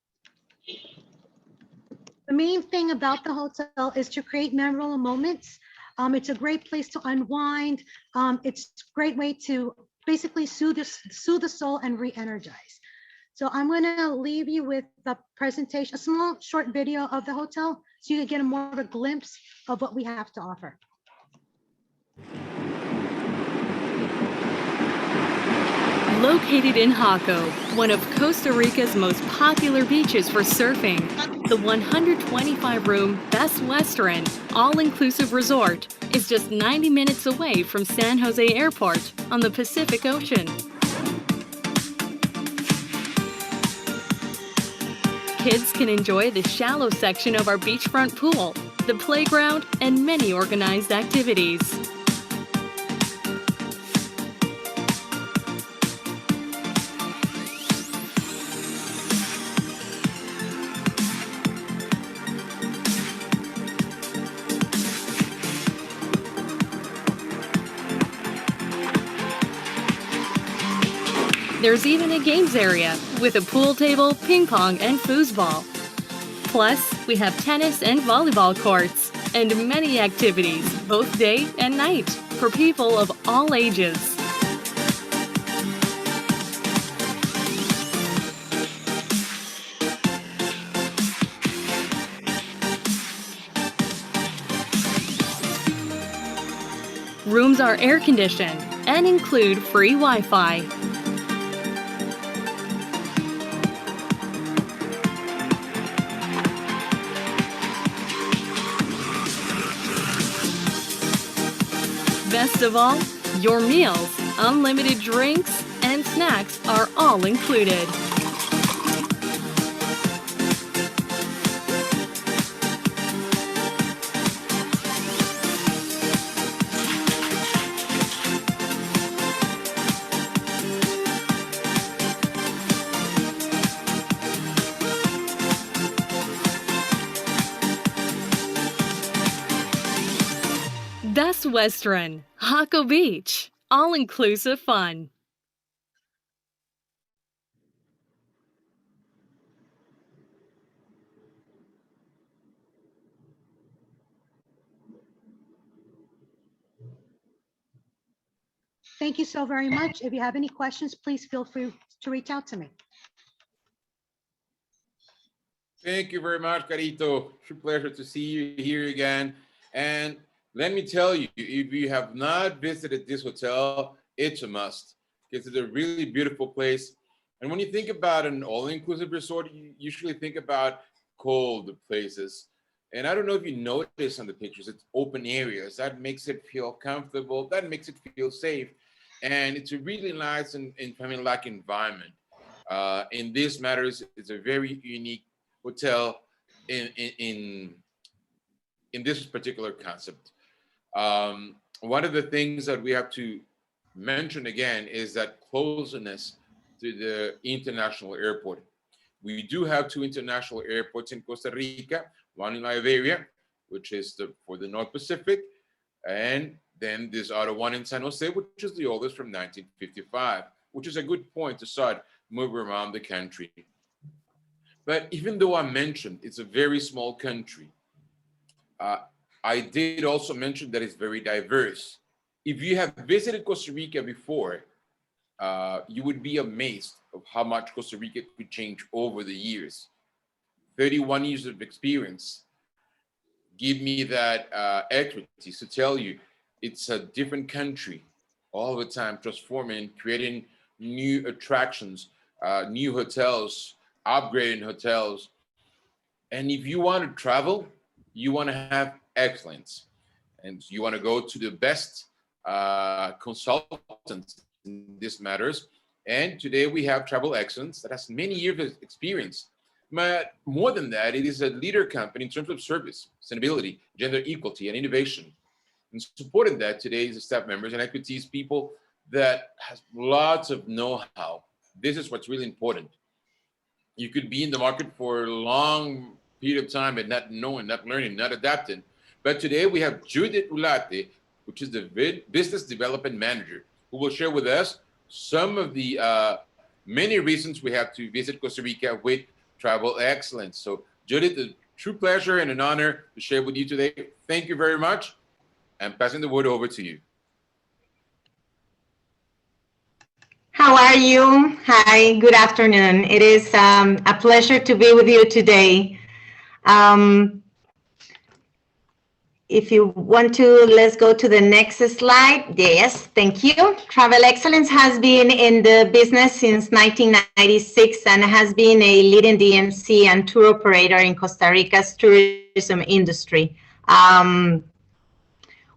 The main thing about the hotel is to create memorable moments. It's a great place to unwind. It's a great way to basically soothe the soul and re-energize. So I'm going to leave you with a presentation, a small short video of the hotel, so you can get more of a glimpse of what we have to offer. Located in Jaco, one of Costa Rica's most popular beaches for surfing, the 125-room Best Western all-inclusive resort is just 90 minutes away from San Jose Airport on the Pacific Ocean. Kids can enjoy the shallow section of our beachfront pool, the playground, and many organized activities. There's even a games area with a pool table, ping pong, and foosball. Plus, we have tennis and volleyball courts and many activities, both day and night, for people of all ages. Rooms are air-conditioned and include free Wi-Fi. Best of all, your meals, unlimited drinks, and snacks are all included. Best Western, Jaco Beach, all-inclusive fun. Thank you so very much. If you have any questions, please feel free to reach out to me. Thank you very much, Carito. It's a pleasure to see you here again. And let me tell you, if you have not visited this hotel, it's a must, because it's a really beautiful place. And when you think about an all-inclusive resort, you usually think about cold places. And I don't know if you notice on the pictures, it's open areas. That makes it feel comfortable. That makes it feel safe. And it's a really nice and family-like environment. In this matters, it's a very unique hotel in this particular concept. One of the things that we have to mention again is that closeness to the international airport. We do have two international airports in Costa Rica, one in La Iberia, which is for the North Pacific, and then this other one in San Jose, which is the oldest from 1955, which is a good point to start moving around the country. But even though I mentioned it's a very small country, I did also mention that it's very diverse. If you have visited Costa Rica before, you would be amazed of how much Costa Rica could change over the years. 31 years of experience. give me that expertise to tell you it's a different country all the time, transforming, creating new attractions, new hotels, upgrading hotels. And if you want to travel, you want to have excellence, and you want to go to the best consultants in these matters. And today we have Travel Excellence that has many years of experience. But more than that, it is a leader company in terms of service, sustainability, gender equality, and innovation. And supporting that today is the staff members and expertise people that has lots of know-how. This is what's really important. You could be in the market for a long period of time and not knowing, not learning, not adapting. But today we have Judith Ulate, which is the Business Development Manager, who will share with us some of the many reasons we have to visit Costa Rica with Travel Excellence. So Judith, a true pleasure and an honor to share with you today. Thank you very much. I'm passing the word over to you. How are you? Hi, good afternoon. It is a pleasure to be with you today. If you want to, let's go to the next slide. Yes, thank you. Travel Excellence has been in the business since 1996 and has been a leading DMC and tour operator in Costa Rica's tourism industry.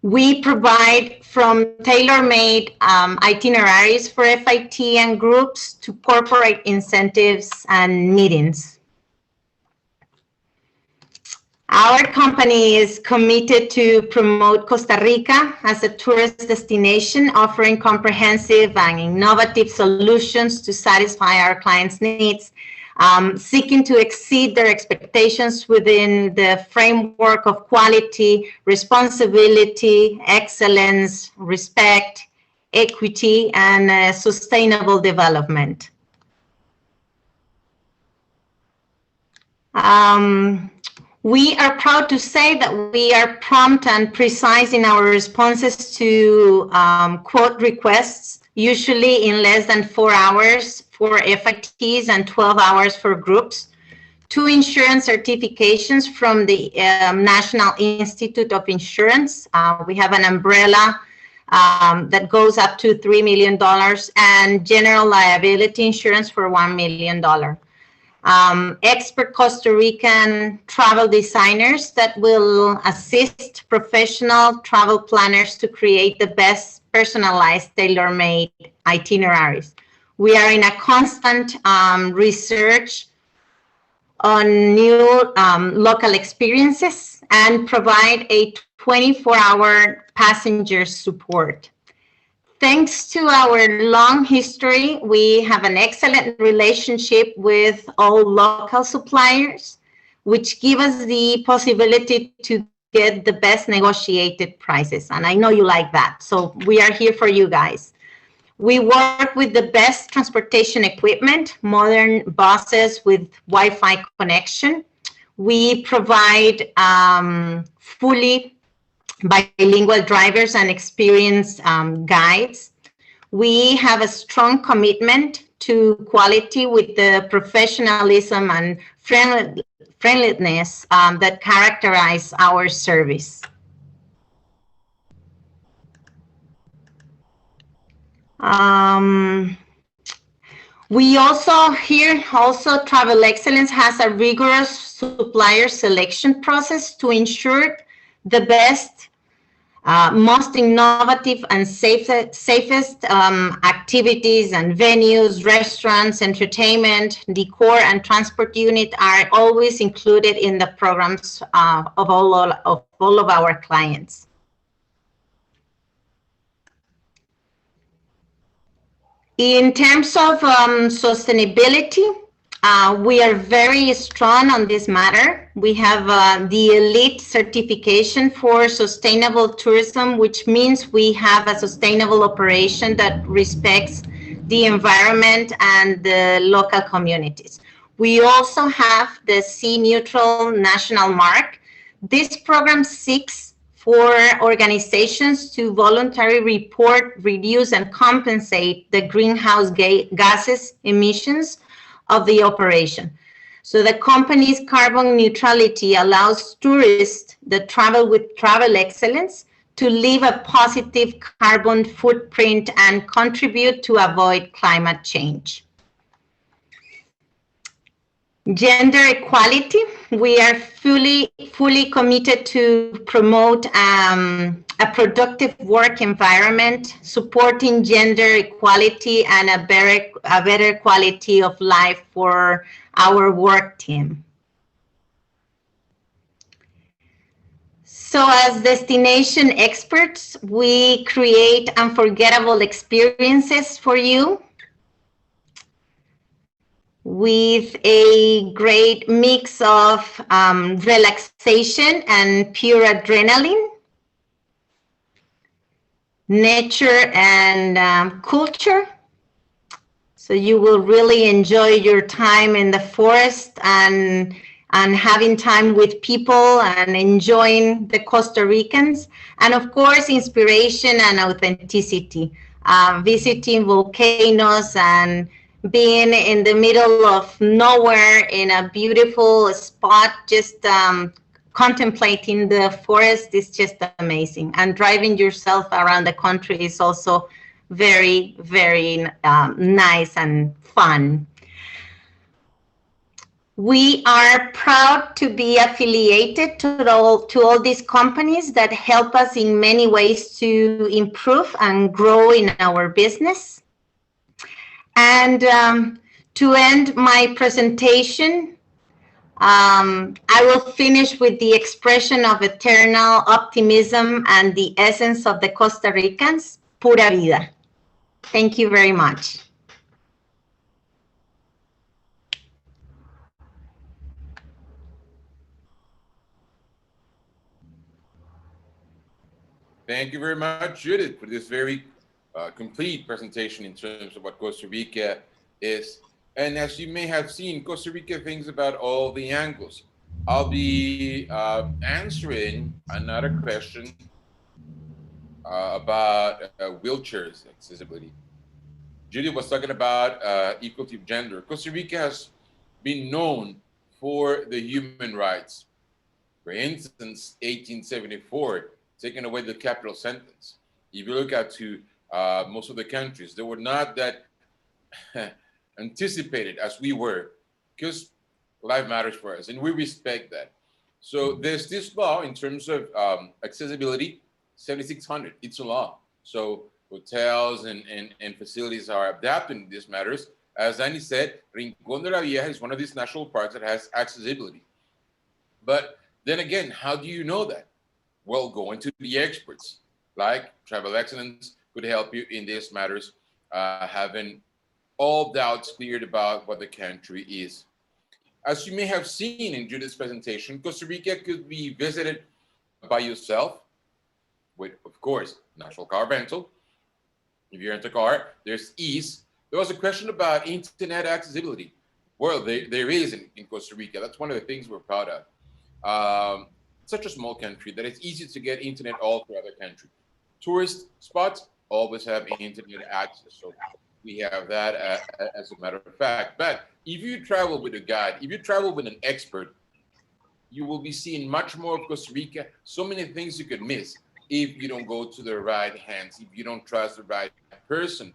We provide from tailor-made itineraries for FIT and groups to corporate incentives and meetings. Our company is committed to promote Costa Rica as a tourist destination, offering comprehensive and innovative solutions to satisfy our clients' needs, seeking to exceed their expectations within the framework of quality, responsibility, excellence, respect, equity, and sustainable development. We are proud to say that we are prompt and precise in our responses to quote requests, usually in less than 4 hours for FITs and 12 hours for groups. 2 insurance certifications from the National Institute of Insurance. We have an umbrella that goes up to $3 million and general liability insurance for $1 million. Expert Costa Rican travel designers that will assist professional travel planners to create the best personalized tailor-made itineraries. We are in a constant research on new local experiences and provide a 24-hour passenger support. Thanks to our long history, we have an excellent relationship with all local suppliers, which give us the possibility to get the best negotiated prices. And I know you like that, so we are here for you guys. We work with the best transportation equipment, modern buses with Wi-Fi connection. We provide fully bilingual drivers and experienced guides. We have a strong commitment to quality with the professionalism and friendliness that characterize our service. We also Travel Excellence has a rigorous supplier selection process to ensure the best, most innovative and safest activities and venues, restaurants, entertainment, decor, and transport unit are always included in the programs of all of our clients. In terms of sustainability, we are very strong on this matter. We have the elite certification for sustainable tourism, which means we have a sustainable operation that respects the environment and the local communities. We also have the Sea Neutral National Mark. This program seeks for organizations to voluntarily report, reduce, and compensate the greenhouse gases emissions of the operation. So the company's carbon neutrality allows tourists that travel with travel excellence to leave a positive carbon footprint and contribute to avoid climate change. Gender equality, we are fully committed to promote a productive work environment, supporting gender equality and a better quality of life for our work team. So as destination experts, we create unforgettable experiences for you with a great mix of relaxation and pure adrenaline, nature and culture. So you will really enjoy your time in the forest and having time with people and enjoying the Costa Ricans. And of course, inspiration and authenticity, visiting volcanoes and being in the middle of nowhere in a beautiful spot, just contemplating the forest is just amazing. And driving yourself around the country is also very, very nice and fun. We are proud to be affiliated to all these companies that help us in many ways to improve and grow in our business. And to end my presentation, I will finish with the expression of eternal optimism and the essence of the Costa Ricans, pura vida. Thank you very much. Thank you very much, Judith, for this very complete presentation in terms of what Costa Rica is. And as you may have seen, Costa Rica thinks about all the angles. I'll be answering another question about wheelchairs accessibility. Judith was talking about equality of gender. Costa Rica has been known for the human rights. For instance, 1874, taking away the capital sentence. If you look at to most of the countries, they were not that anticipated as we were, because life matters for us and we respect that. So there's this law in terms of accessibility, 7600, it's a law. So hotels and facilities are adapting these matters. As Danny said, Rincón de la Vieja is one of these national parks that has accessibility. But then again, how do you know that? Well, going to the experts, like Travel Excellence could help you in these matters, having all doubts cleared about what the country is. As you may have seen in Judith's presentation, Costa Rica could be visited by yourself with, of course, national car rental. If you rent a car, there's ease. There was a question about internet accessibility. Well, there is in Costa Rica. That's one of the things we're proud of. Such a small country that it's easy to get internet all throughout the country. Tourist spots always have internet access. So we have that as a matter of fact. But if you travel with a guide, if you travel with an expert, you will be seeing much more of Costa Rica. So many things you could miss if you don't go to the right hands, if you don't trust the right person.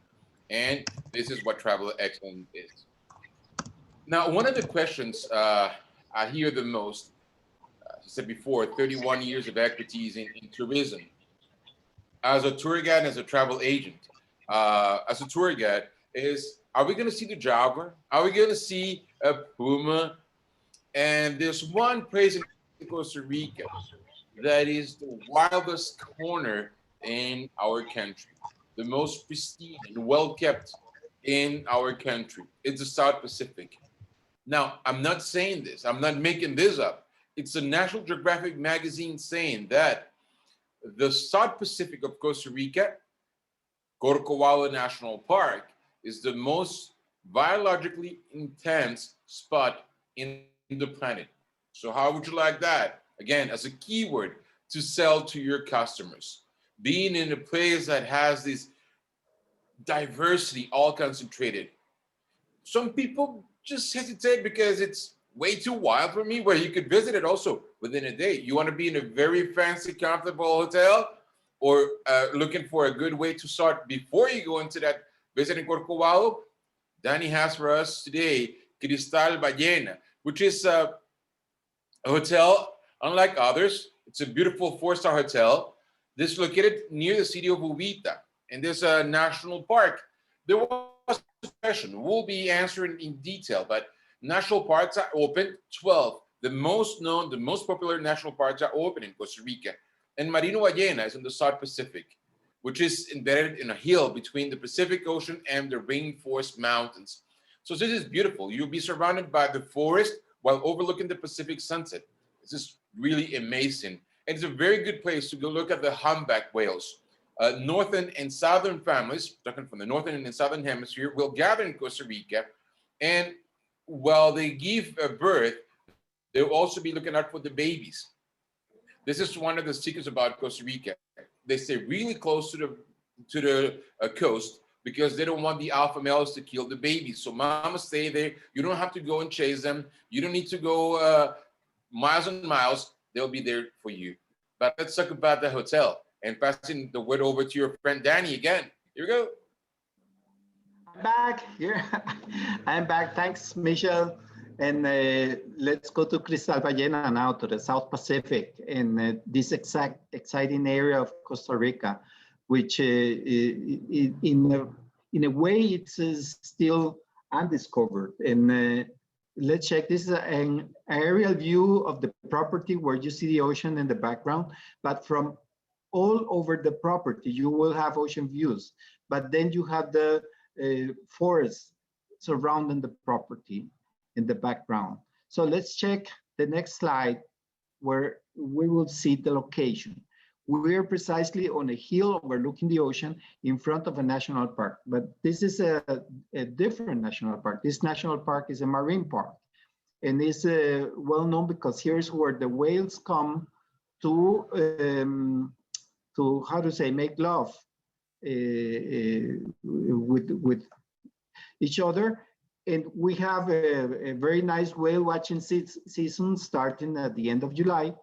And this is what Travel Excellence is. Now, one of the questions I hear the most, as I said before, 31 years of expertise in tourism. As a tour guide and as a travel agent, as a tour guide, are we going to see the jaguar? Are we going to see a puma? And there's one place in Costa Rica that is the wildest corner in our country, the most pristine and well-kept in our country. It's the South Pacific. Now, I'm not saying this. I'm not making this up. It's a National Geographic magazine saying that the South Pacific of Costa Rica, Corcovado National Park, is the most biologically intense spot in the planet. So how would you like that? Again, as a keyword to sell to your customers. Being in a place that has this diversity all concentrated. Some people just hesitate because it's way too wild for me, where you could visit it also within a day. You want to be in a very fancy, comfortable hotel, or looking for a good way to start before you go into that visit in Corcovado? Danny has for us today Cristal Ballena, which is a hotel unlike others. It's a beautiful 4-star hotel. This is located near the city of Uvita, and there's a national park. There was a question we'll be answering in detail, but national parks are open. 12. The most known, the most popular national parks are open in Costa Rica. And Marino Ballena is in the South Pacific, which is embedded in a hill between the Pacific Ocean and the rainforest mountains. So this is beautiful. You'll be surrounded by the forest while overlooking the Pacific sunset. This is really amazing. And it's a very good place to go look at the humpback whales. Northern and southern families, talking from the northern and southern hemisphere, will gather in Costa Rica. And while they give birth, they'll also be looking out for the babies. This is one of the secrets about Costa Rica. They stay really close to the coast because they don't want the alpha males to kill the babies. So mamas stay there. You don't have to go and chase them. You don't need to go miles and miles. They'll be there for you. But let's talk about the hotel, and passing the word over to your friend Danny again. Here we go. I'm back here. I'm back. Thanks, Michelle. And let's go to Cristal Ballena now, to the South Pacific, in this exciting area of Costa Rica, which in a way it's still undiscovered. And let's check. This is an aerial view of the property where you see the ocean in the background, but from all over the property, you will have ocean views, but then you have the forest surrounding the property in the background. So let's check the next slide where we will see the location. We're precisely on a hill overlooking the ocean in front of a national park, but this is a different national park. This national park is a marine park, and it's well known because here's where the whales come to how to say, make love with each other. And we have a very nice whale watching season starting at the end of July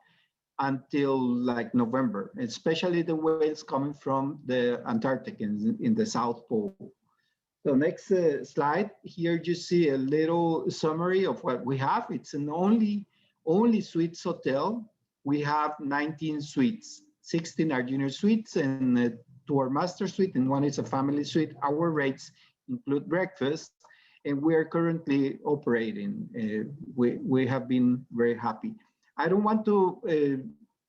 until like November, especially the whales coming from the Antarctic in the South Pole. So next slide, here you see a little summary of what we have. It's an only suites hotel. We have 19 suites, 16 are junior suites and 2 are master suite, and 1 is a family suite. Our rates include breakfast, and we are currently operating. We have been very happy. I don't want to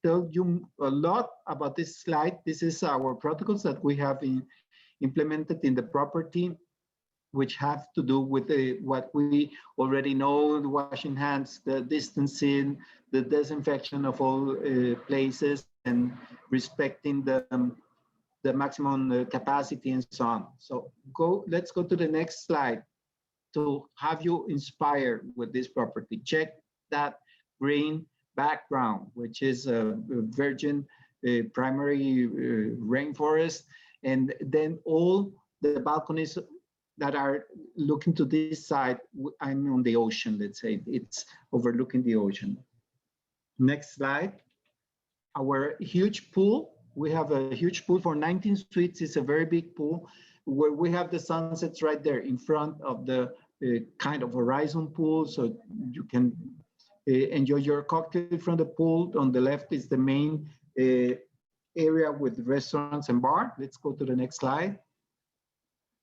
tell you a lot about this slide. This is our protocols that we have implemented in the property, which have to do with what we already know: the washing hands, the distancing, the disinfection of all places, and respecting the maximum capacity and so on. So let's go to the next slide to have you inspired with this property. Check that green background, which is a virgin primary rainforest, and then all the balconies that are looking to this side. I'm on the ocean, let's say. It's overlooking the ocean. Next slide. Our huge pool. We have a huge pool for 19 suites. It's a very big pool where we have the sunsets right there in front of the kind of horizon pool, so you can enjoy your cocktail from the pool. On the left is the main area with restaurants and bar. Let's go to the next slide.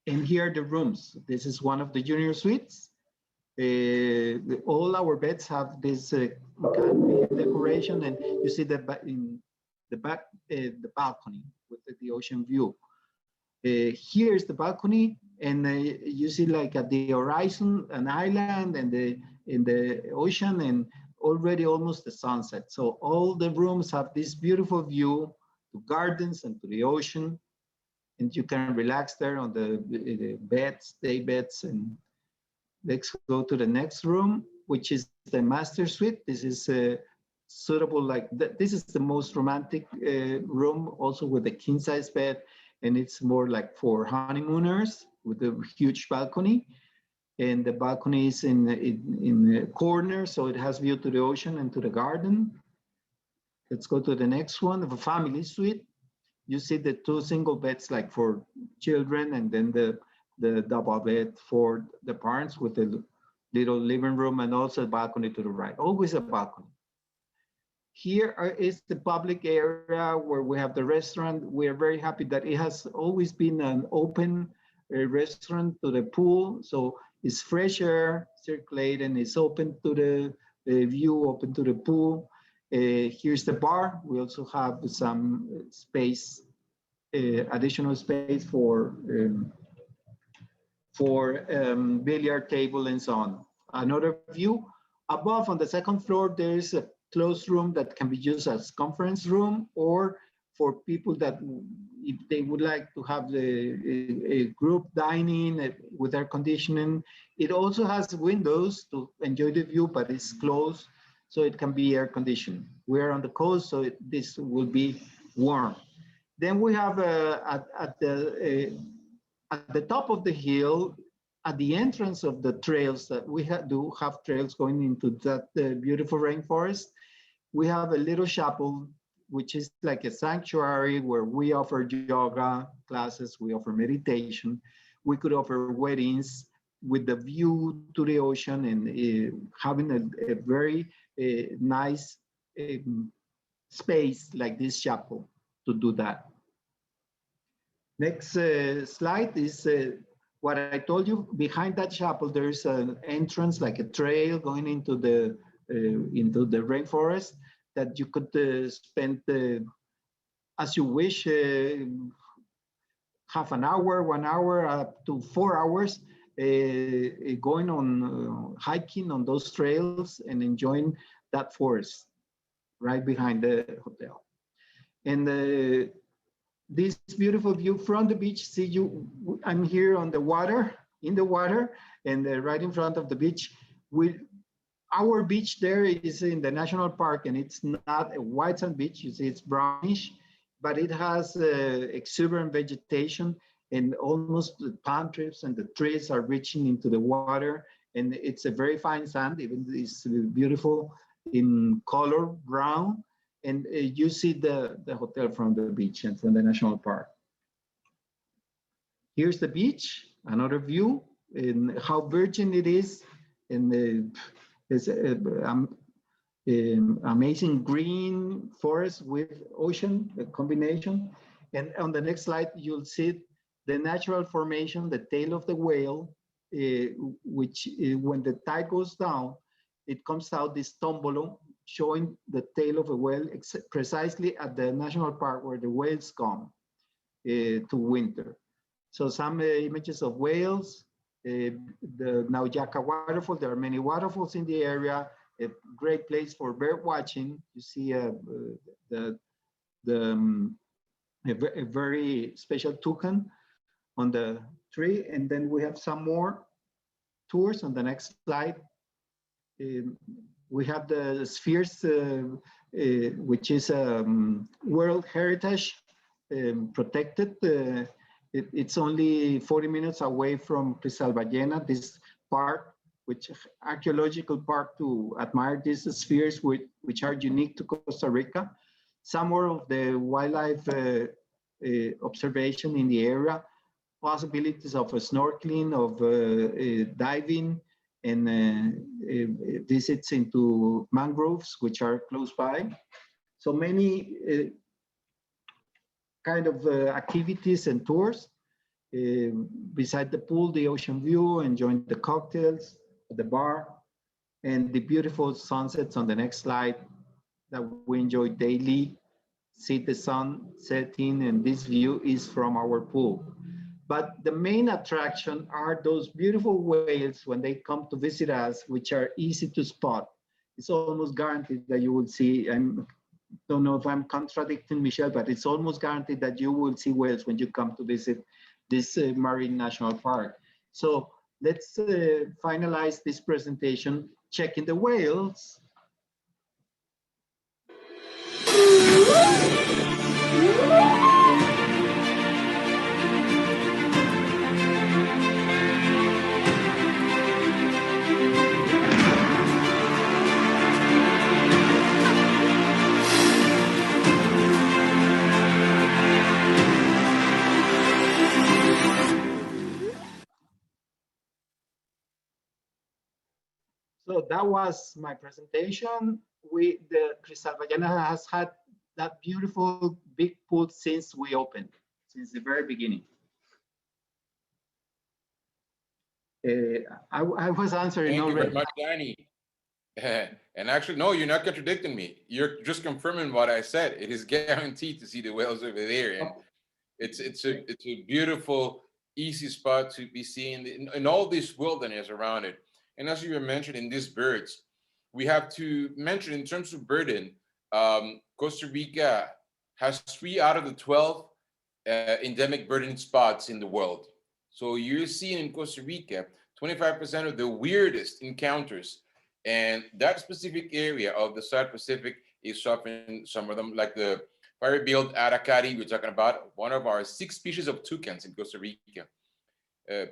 And here are the rooms. This is one of the junior suites. All our beds have this decoration, and you see that in the back, the balcony with the ocean view. Here's the balcony, and you see like at the horizon an island and in the ocean, and already almost the sunset. So all the rooms have this beautiful view to gardens and to the ocean, and you can relax there on the beds, day beds. And let's go to the next room, which is the master suite. This is suitable, like this is the most romantic room, also with a king size bed, and it's more like for honeymooners with a huge balcony. and the balcony is in the corner, so it has view to the ocean and to the garden. Let's go to the next one, the family suite. You see the 2 single beds like for children, and then the double bed for the parents with the little living room and also a balcony to the right, always a balcony. Here is the public area where we have the restaurant. We are very happy that it has always been an open restaurant to the pool. So it's fresh air circulating, it's open to the view, open to the pool. Here's the bar. We also have some space, additional space for billiard table and so on. Another view above on the second floor, there is a closed room that can be used as conference room, or for people that, if they would like to have a group dining with air conditioning. It also has windows to enjoy the view, but it's closed, so it can be air conditioned. We're on the coast, so this will be warm. Then we have at the top of the hill, at the entrance of the trails that we do have trails going into that beautiful rainforest. We have a little chapel, which is like a sanctuary where we offer yoga classes, we offer meditation. We could offer weddings with the view to the ocean and having a very nice space like this chapel to do that. Next slide is what I told you. Behind that chapel, there's an entrance, like a trail going into the rainforest that you could spend as you wish, half an hour, 1 hour, up to 4 hours, going on hiking on those trails and enjoying that forest right behind the hotel. And this beautiful view from the beach. See, I'm here on the water, in the water, and right in front of the beach. Our beach there is in the national park, and it's not a white sand beach. You see, it's brownish, but it has exuberant vegetation and almost the palm trees, and the trees are reaching into the water. And it's a very fine sand, even it's beautiful in color, brown. And you see the hotel from the beach and from the national park. Here's the beach, another view, and how virgin it is. And it's amazing green forest with ocean, a combination. And on the next slide, you'll see the natural formation, the tail of the whale, which when the tide goes down, it comes out this tombolo, showing the tail of a whale precisely at the national park where the whales come to winter. So some images of whales, the Nauyaka waterfall. There are many waterfalls in the area, a great place for bird watching. You see a very special toucan on the tree. And then we have some more tours on the next slide. We have the spheres, which is World Heritage protected. It's only 40 minutes away from Cristal Ballena, this park, which archaeological park to admire these spheres, which are unique to Costa Rica. Some more of the wildlife observation in the area, possibilities of snorkeling, of diving, and visits into mangroves, which are close by. So many kind of activities and tours. Beside the pool, the ocean view, enjoying the cocktails at the bar, and the beautiful sunsets on the next slide that we enjoy daily. See the sun setting, and this view is from our pool. But the main attraction are those beautiful whales when they come to visit us, which are easy to spot. It's almost guaranteed that you will see, I don't know if I'm contradicting Michelle, but it's almost guaranteed that you will see whales when you come to visit this marine national park. So let's finalize this presentation checking the whales. So that was my presentation. The Cristal Ballena has had that beautiful big pool since we opened, since the very beginning. I was answering Thank you already. very much, Danny. And actually, no, you're not contradicting me. You're just confirming what I said. It is guaranteed to see the whales over there. And it's a beautiful, easy spot to be seen in all this wilderness around it. And as you were mentioning, these birds, we have to mention in terms of birding, Costa Rica has 3 out of the 12 endemic birding spots in the world. So you're seeing in Costa Rica 25% of the weirdest encounters. And that specific area of the South Pacific is suffering some of them, like the fire-billed aracari we're talking about, one of our 6 species of toucans in Costa Rica.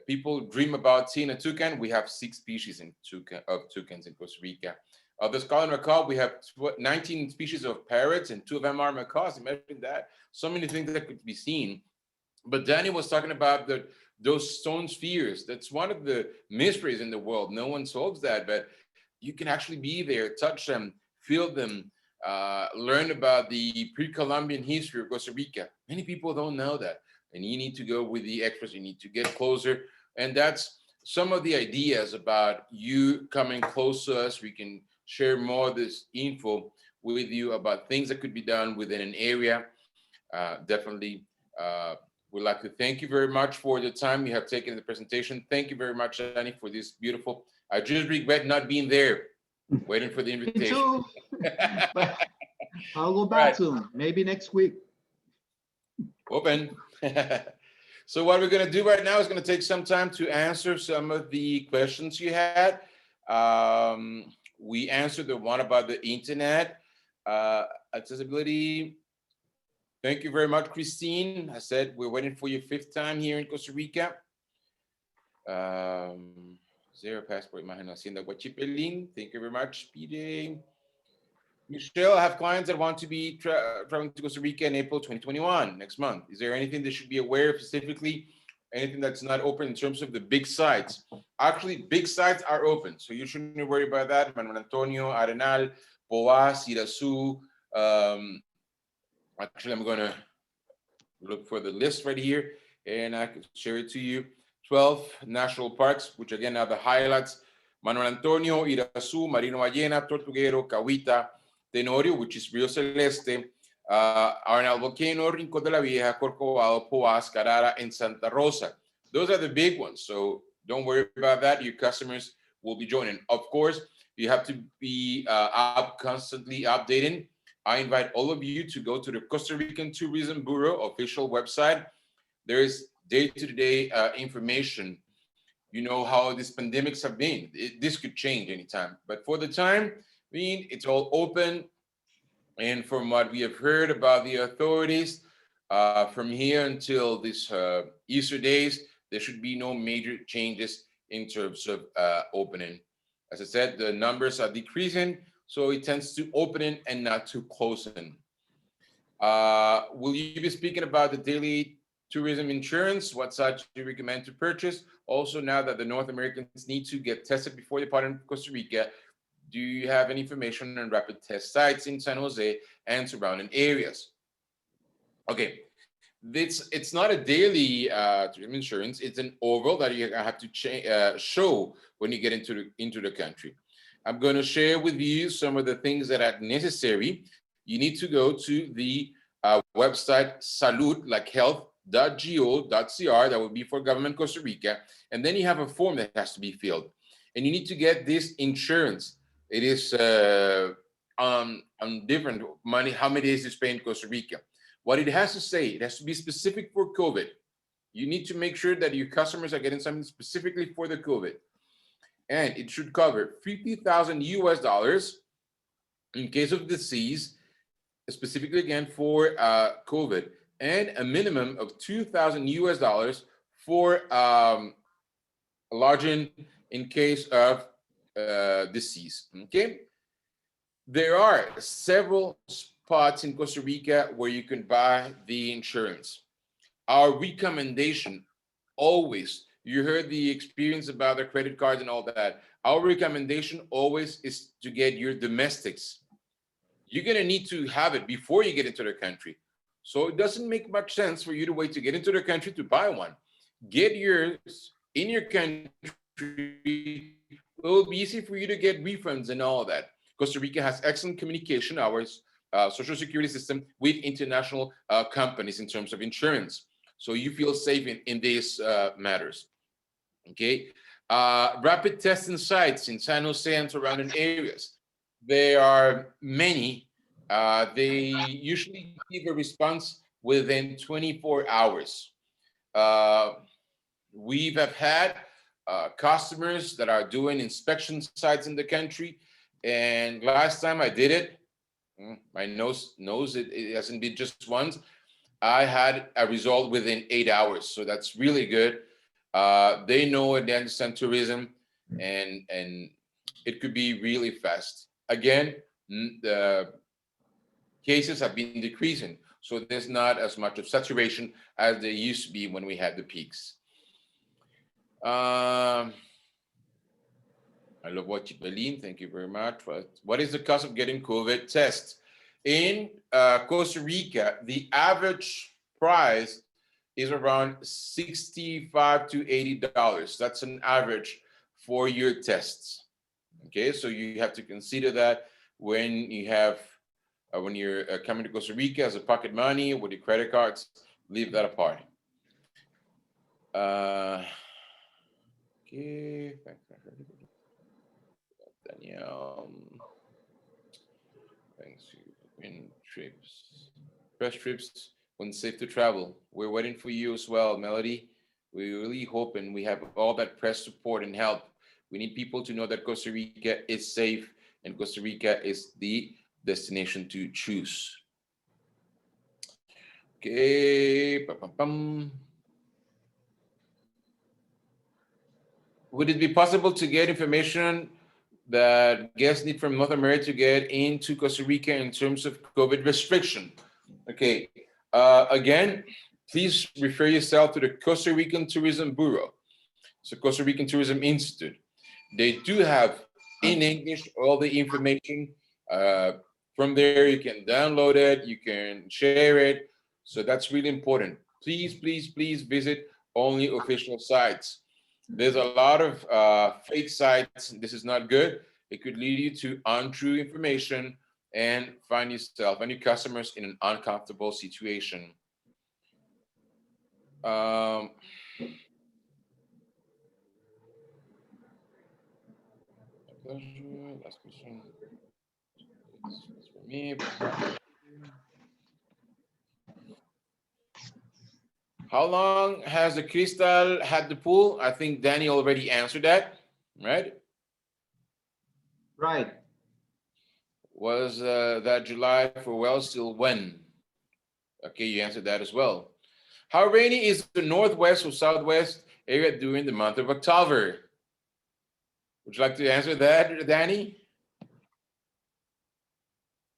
People dream about seeing a toucan. We have 6 species of toucans in Costa Rica. The scarlet macaw, we have 19 species of parrots, and 2 of them are macaws. Imagine that. So many things that could be seen. But Danny was talking about those stone spheres. That's one of the mysteries in the world. No one solves that, but you can actually be there, touch them, feel them, learn about the pre-Columbian history of Costa Rica. Many people don't know that. And you need to go with the experts. You need to get closer. And that's some of the ideas about you coming close to us. We can share more of this info with you about things that could be done within an area. Definitely would like to thank you very much for the time you have taken in the presentation. Thank you very much, Danny, for this beautiful. I just regret not being there, waiting for the invitation. Me too. But I'll go back soon, maybe next week. Open. So what we're going to do right now is going to take some time to answer some of the questions you had. We answered the one about the internet accessibility. Thank you very much, Christine. I said we're waiting for your 5th time here in Costa Rica. Zero passport, imagine Hacienda Guachipelín. Thank you very much, Pide. Michelle, I have clients that want to be traveling to Costa Rica in April 2021, next month. Is there anything they should be aware of specifically? Anything that's not open in terms of the big sites? Actually, big sites are open, so you shouldn't worry about that. Manuel Antonio, Arenal, Poás, Irazu. Actually, I'm going to look for the list right here, and I can share it to you. 12 national parks, which again are the highlights. Manuel Antonio, Irazu, Marino Ballena, Tortuguero, Cahuita, Tenorio, which is Rio Celeste, Arenal Volcano, Rincón de la Vieja, Corcovado, Poás, Carrara, and Santa Rosa. Those are the big ones, so don't worry about that. Your customers will be joining. Of course, you have to be constantly updating. I invite all of you to go to the Costa Rican Tourism Bureau official website. There is day-to-day information. You know how these pandemics have been. This could change anytime, but for the time being, it's all open. And from what we have heard about the authorities, from here until this Easter days, there should be no major changes in terms of opening. As I said, the numbers are decreasing, so it tends to opening and not to closing. Will you be speaking about the daily tourism insurance? What sites do you recommend to purchase? Also, now that the North Americans need to get tested before departing Costa Rica, do you have any information on rapid test sites in San Jose and surrounding areas? Okay, it's not a daily tourism insurance. It's an overall that you have to show when you get into the country. I'm going to share with you some of the things that are necessary. You need to go to the website salud, like health.go.cr. That would be for government Costa Rica. And then you have a form that has to be filled. And you need to get this insurance. It is on different money, how many days you spend in Costa Rica. What it has to say, it has to be specific for COVID. You need to make sure that your customers are getting something specifically for the COVID. And it should cover $50,000 US in case of disease, specifically again for COVID, and a minimum of $2,000 US for lodging in case of disease. Okay, there are several spots in Costa Rica where you can buy the insurance. Our recommendation always, You heard the experience about the credit cards and all that. Our recommendation always is to get your domestics. You're gonna need to have it before you get into the country. So it doesn't make much sense for you to wait to get into the country to buy one. Get yours in your country. It will be easy for you to get refunds and all that. Costa Rica has excellent communication, our social security system, with international companies in terms of insurance. So you feel safe in these matters. Okay. Rapid testing sites in San Jose and surrounding areas. There are many. They usually give a response within 24 hours. We have had customers that are doing inspection sites in the country. And last time I did it, my nose knows it hasn't been just once. I had a result within 8 hours. So that's really good. They know and they understand tourism, and it could be really fast. Again, the cases have been decreasing, so there's not as much of saturation as there used to be when we had the peaks. I love what you believe. Thank you very much. What is the cost of getting COVID test? In Costa Rica, the average price is around $65 to $80. That's an average for your tests. Okay, so you have to consider that when you have when you're coming to Costa Rica as a pocket money with your credit cards, leave that apart. Okay, Danielle. Thanks. In trips, best trips when safe to travel. We're waiting for you as well, Melody. We're really hoping we have all that press support and help. We need people to know that Costa Rica is safe and Costa Rica is the destination to choose. Okay. Would it be possible to get information that guests need from North America to get into Costa Rica in terms of COVID restriction? Okay. Again, please refer yourself to the Costa Rican Tourism Bureau. It's the Costa Rican Tourism Institute. They do have in English all the information. From there, you can download it, you can share it. So that's really important. Please, please, please visit only official sites. There's a lot of fake sites. This is not good. It could lead you to untrue information and find yourself and your customers in an uncomfortable situation. Last question. It's for me. How long has the Cristal had the pool? I think Danny already answered that, right? Right. Was that July for wells till when? Okay, you answered that as well. How rainy is the northwest or southwest area during the month of October? Would you like to answer that, Danny?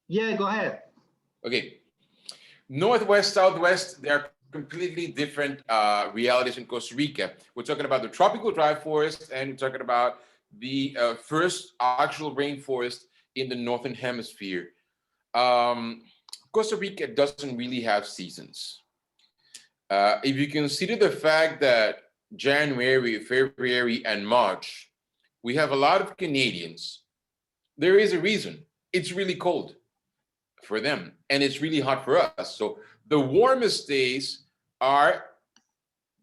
Yeah, go ahead. Okay. Northwest, southwest, they're completely different realities in Costa Rica. We're talking about the tropical dry forest, and we're talking about the first actual rainforest in the northern hemisphere. Costa Rica doesn't really have seasons. If you consider the fact that January, February, and March, we have a lot of Canadians, there is a reason. It's really cold for them, and it's really hot for us. So the warmest days are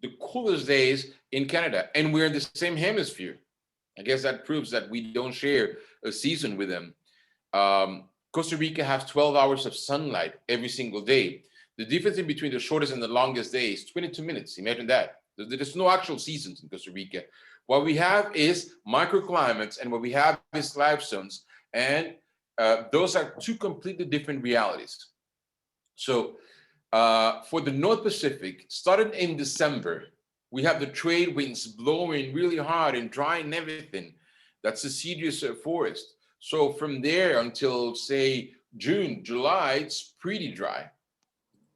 the coolest days in Canada, and we're in the same hemisphere. I guess that proves that we don't share a season with them. Costa Rica has 12 hours of sunlight every single day. The difference in between the shortest and the longest day is 22 minutes. Imagine that. There's no actual seasons in Costa Rica. What we have is microclimates, and what we have is life zones. And those are two completely different realities. So for the North Pacific, starting in December, we have the trade winds blowing really hard and drying everything. That's deciduous forest. So from there until, say, June, July, it's pretty dry.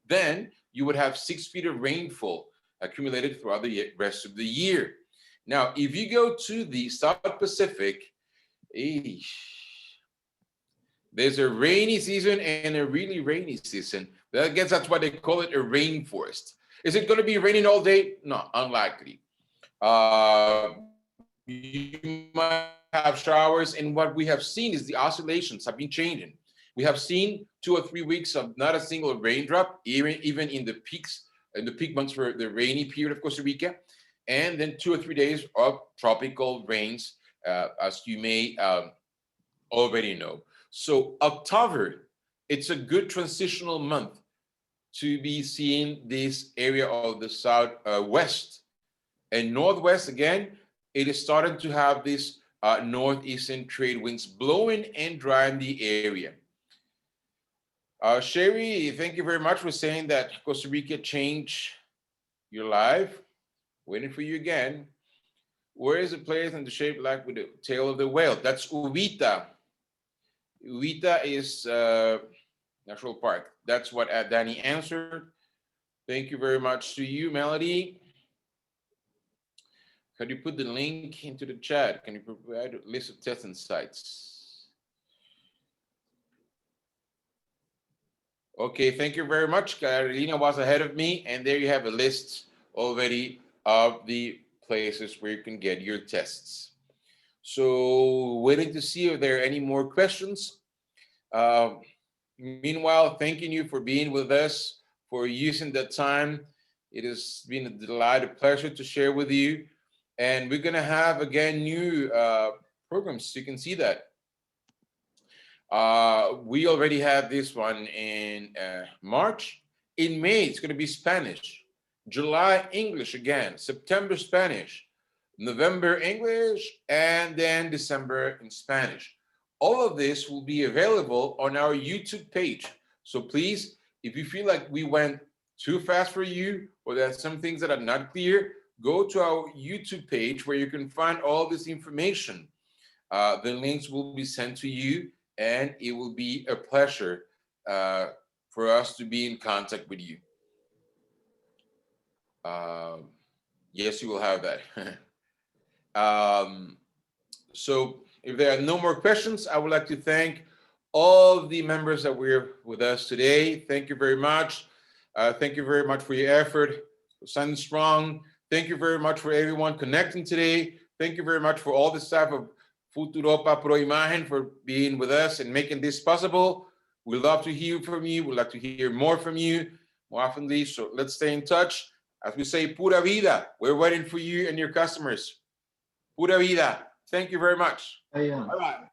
Then you would have 6 feet of rainfall accumulated throughout the rest of the year. Now, if you go to the South Pacific, there's a rainy season and a really rainy season. I guess that's why they call it a rainforest. Is it going to be raining all day? No, unlikely. You might have showers, and what we have seen is the oscillations have been changing. We have seen 2 or 3 weeks of not a single raindrop, even in the peaks, in the peak months for the rainy period of Costa Rica, and then 2 or 3 days of tropical rains, as you may already know. So October, it's a good transitional month to be seeing this area of the southwest and northwest. Again, it is starting to have this northeastern trade winds blowing and drying the area. Sherry, thank you very much for saying that Costa Rica changed your life. Waiting for you again. Where is the place in the shape like with the tail of the whale? That's Uvita. Uvita is National Park. That's what Danny answered. Thank you very much to you, Melody. Can you put the link into the chat? Can you provide a list of testing sites? Okay, thank you very much. Carolina was ahead of me, and there you have a list already of the places where you can get your tests. So waiting to see if there are any more questions. Meanwhile, thanking you for being with us, for using the time. It has been a delight, a pleasure to share with you. And we're gonna have, again, new programs, so you can see that. We already have this one in March. In May, it's gonna be Spanish. July, English again. September, Spanish. November, English, and then December in Spanish. All of this will be available on our YouTube page. So please, if you feel like we went too fast for you, or there's some things that are not clear, go to our YouTube page where you can find all this information. The links will be sent to you, and it will be a pleasure for us to be in contact with you. Yes, you will have that. So if there are no more questions, I would like to thank all the members that were with us today. Thank you very much. Thank you very much for your effort, for standing strong. Thank you very much for everyone connecting today. Thank you very much for all the staff of Futuropa Pro Imagen for being with us and making this possible. We love to hear from you. We'd like to hear more from you more oftenly. So let's stay in touch. As we say, pura vida. We're waiting for you and your customers. Pura vida. Thank you very much. Yeah. Bye-bye.